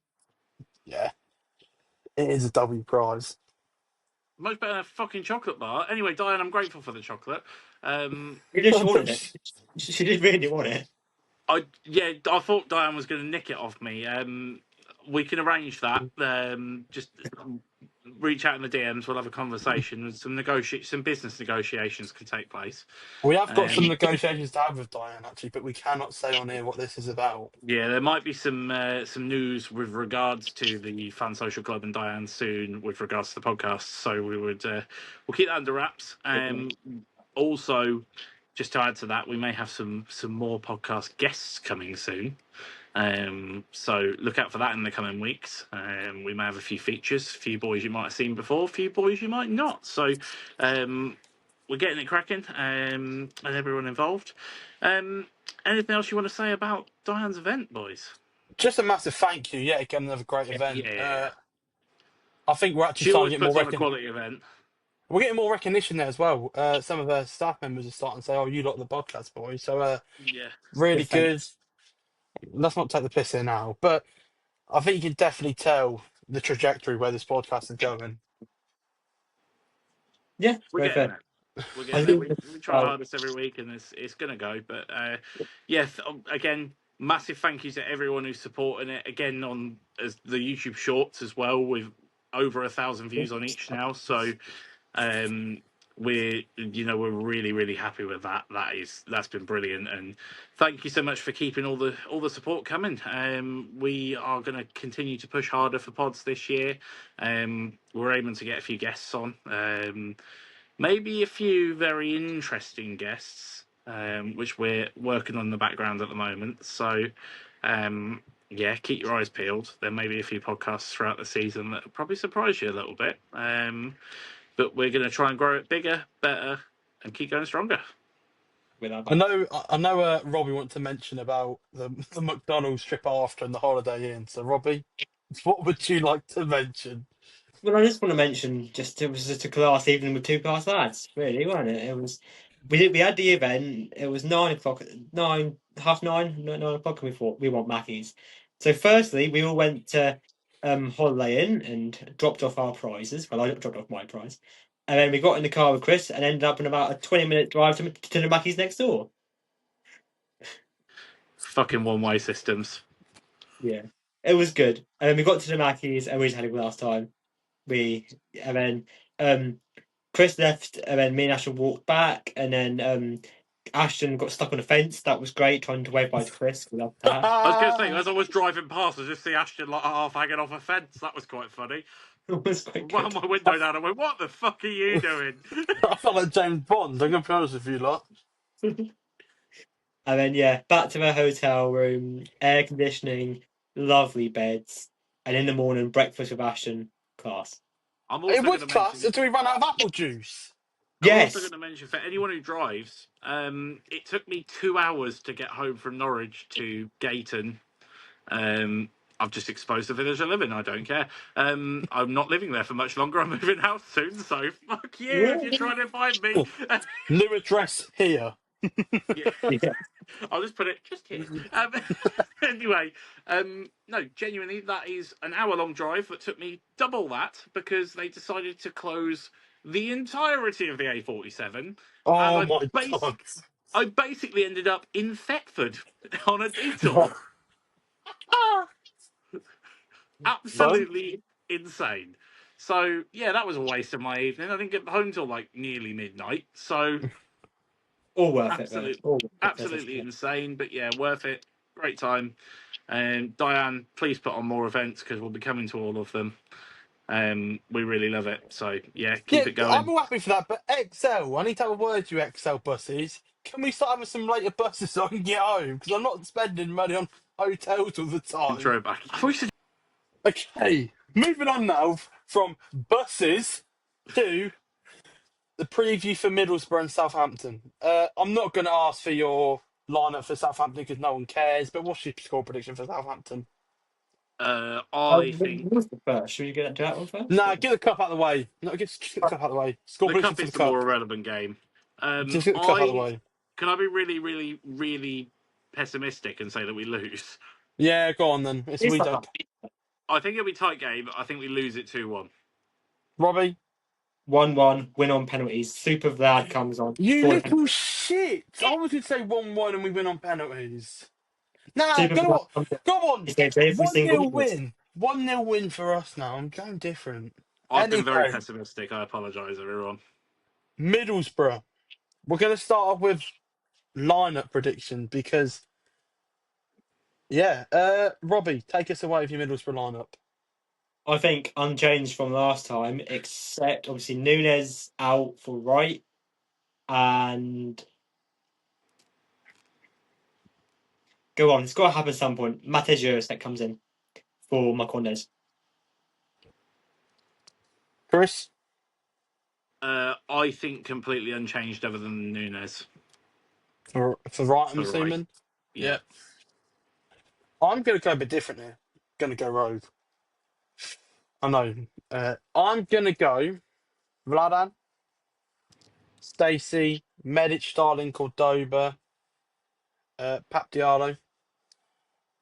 Yeah, it is a W prize. Much better than a fucking chocolate bar. Anyway, Diane, I'm grateful for the chocolate. You just wanted it. She did really want it. I thought Diane was going to nick it off me. We can arrange that. Just reach out in the DMs. We'll have a conversation. And some business negotiations can take place. We have got some Um, negotiations to have with Diane actually, but we cannot say on here what this is about. yeah, there might be some news with regards to the Fan Social Club and Diane soon with regards to the podcast. So we'll keep that under wraps. Also, just to add to that, we may have some more podcast guests coming soon. So look out for that in the coming weeks. We may have a few features, a few boys you might have seen before, a few boys you might not. So we're getting it cracking, and everyone involved. Anything else you want to say about Diane's event, boys? Just a massive thank you. Yeah, again, another great event. Yeah, I think we're actually she starting always to get more puts on a quality event. We're getting more recognition there as well. Some of her staff members are starting to say, "Oh, you lot are the podcast boys." So Yeah, really Good, thank good. Let's not take the piss here now, but I think you can definitely tell the trajectory where this podcast is going. Yeah, we're very getting fair. there. We're I getting there. think We try our hardest every week, and it's going to go. But yeah, again, massive thank you to everyone who's supporting it. Again, on as the YouTube Shorts as well, with over 1,000 views on each now. So we're really happy with that. That's been brilliant, and thank you so much for keeping all the support coming. We are going to continue to push harder for pods this year. We're aiming to get a few guests on. Maybe a few very interesting guests, which we're working on in the background at the moment. So, yeah, keep your eyes peeled. There may be a few podcasts throughout the season that will probably surprise you a little bit. But we're going to try and grow it bigger, better, and keep going stronger. I know. Robbie wanted to mention about the McDonald's trip after and the Holiday Inn. So, Robbie, what would you like to mention? Well, I just want to mention, it was just a class evening with two class lads, really, wasn't it? It was we had the event. It was 9 o'clock, 9:30, 9 o'clock, and we thought we want Mackey's. So, firstly, we all went to Holiday Inn and dropped off our prizes. Well, I dropped off my prize, and then we got in the car with Chris and ended up in about a 20-minute drive to the Mackey's next door. Fucking one-way systems. Yeah, it was good. And then we got to the Mackey's and we just had a good last time. And then Chris left, and then me and Ashton walked back, and then Ashton got stuck on a fence. That was great, trying to wave bye to Chris. We loved that. I was going to say, as I was driving past, I just see Ashton like half hanging off a fence. That was quite funny. It was quite Wound good. my window down. I went, "What the fuck are you doing?" I felt like James Bond. I'm going to be honest with you lot. And then yeah, back to the hotel room, air conditioning, lovely beds, and in the morning breakfast with Ashton. Class. I'm It also going was to class mention. until we ran out of apple juice. I'm also Yes. going to mention for anyone who drives, it took me 2 hours to get home from Norwich to Gayton. I've just exposed the village I live in. I don't care. I'm not living there for much longer. I'm moving house soon, so fuck you if you're trying to find me. New address here. Yeah. Yeah. I'll just put it just here. Anyway, no, genuinely, that is an hour-long drive that took me double that because they decided to close the entirety of the A47, Oh and my god. I basically ended up in Thetford on a detour. Fun. Absolutely insane. So yeah, that was a waste of my evening. I didn't get home till like nearly midnight. So All worth it, though. All worth it. absolutely insane. But yeah, worth it. Great time. And Diane, please put on more events because we'll be coming to all of them. We really love it. So yeah, Yeah, keep it I'm going. all happy for that. But XL, I need to have a word with you, XL buses. Can we start having some later buses so I can get home? Because I'm not spending money on hotels all the time. Intro back. I thought you said Okay, moving on now from buses to the preview for Middlesbrough and Southampton. I'm not going to ask for your lineup for Southampton because no one cares. But what's your score prediction for Southampton? I think What's the first? Should we get to that one first? Nah, get the cup out of the way. No, just get the cup out of the way. Score the prediction cup for is the the more cup. irrelevant game. Just get the cup out of the I way. can I be really pessimistic and say that we lose. Yeah, go on then. It's we don't. I think it'll be a tight game. I think we lose it 2-1. Robbie, 1-1, win on penalties. Super Vlad comes on. you Scored a little shit! I was going to say 1-1 and we win on penalties. Nah, Super go Vlad on. comes on. Go on. He saves every 1 single 0 minute. win. 1 0 win for us now. I'm going different. I've been very Anyway, pessimistic. I apologise, everyone. Middlesbrough. We're going to start off with lineup prediction because, yeah, Robbie, take us away with your Middlesbrough lineup. I think unchanged from last time, except obviously Nunes out for right, and Go on, it's got to happen at some point. Matej Jurasek comes in for Marcondes. Chris? I think completely unchanged other than Nunes. For right, I'm For right. assuming? Yeah. I'm going to go a bit different here. Going to go rogue. I know. I'm going to go Vladan, Stacey, Medic, Starling, Cordoba, Pap Diallo,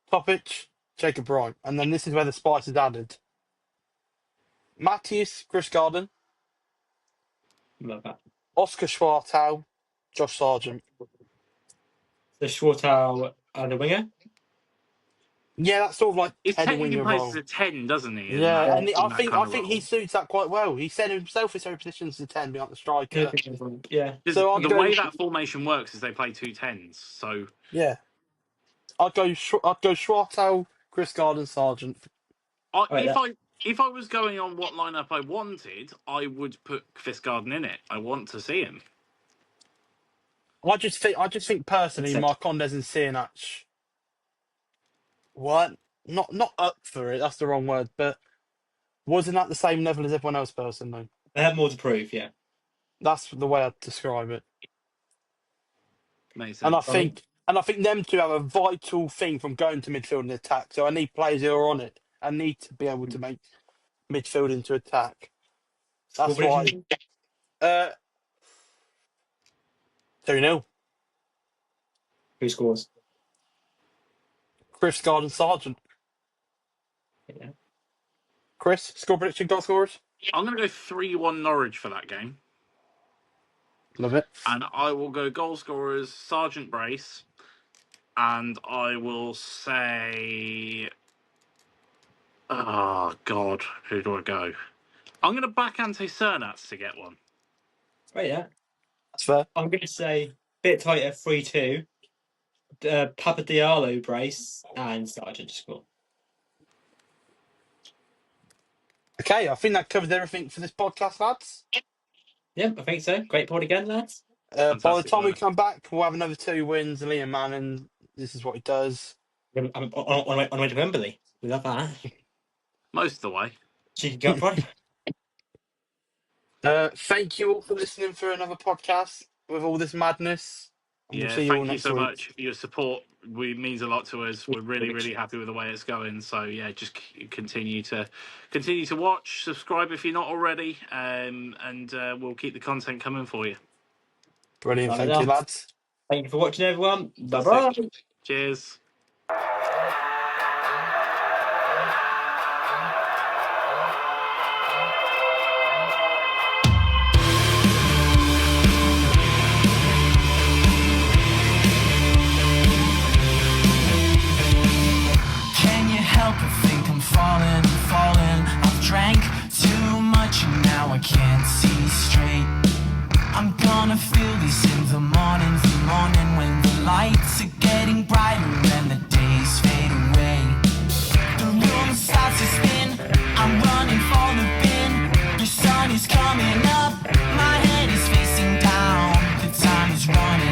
Topic, Jacob Wright. And then this is where the spice is added. Matthias, Chris Garden, Love that. Oscar Schwartau, Josh Sargent. The Schwartau the winger. Yeah, that's sort of like He 10 technically winger plays role. as a 10, doesn't he? Yeah, and In I that think kind I of think role. he suits that quite well. He said himself his own position as a 10 behind the striker. Yeah. Because So I'd the go, way that formation works is they play 2 10s. So yeah, I'd go Schwartau, Chris Garden, Sargent. if I was going on what lineup I wanted, I would put Chris Garden in it. I want to see him. I just think personally, Marcondes and Cianach weren't not up for it. That's the wrong word, but wasn't at the same level as everyone else. Personally, They have more to prove. Yeah. that's the way I'd describe it. Makes sense. And I think them two have a vital thing from going to midfield and attack. So I need players who are on it. I need to be able to make midfield into attack. That's why. 2-0. Who scores? Chris Garden Sargent. Yeah. Chris, score prediction, goal scorers. I'm going to go 3-1 Norwich for that game. Love it. And I will go goal scorers Sergeant Brace. And I will say, oh God, who do I go? I'm going to back Ante Cernats to get one. Right, yeah. That's fair. I'm going to say bit tighter 3-2. Papa Diallo brace and Sargent to score. Okay, I think that covers everything for this podcast, lads. Yep, I think so. Great pod again, lads. By the time we work. come back, we'll have another 2 wins. Liam Manning, this is what he does. I'm on my way to Wembley. We love that. Most of the way. Cheeky gut pod. Thank you all for listening for another podcast with all this madness. And we'll Yeah, see you all thank you next so week. much. Your support means a lot to us. We're really, really happy with the way it's going. So yeah, just continue to watch, subscribe if you're not already, and we'll keep the content coming for you. Brilliant. Thank you, lads. Thank you for watching, everyone. Bye-bye. Cheers. Can you help but think I'm falling, falling? I've drank too much and now I can't see straight. I'm gonna feel this in the morning when the lights are getting brighter and the days fade away. The room starts to spin, I'm running for the bin. The sun is coming up, my head is facing down, the time is running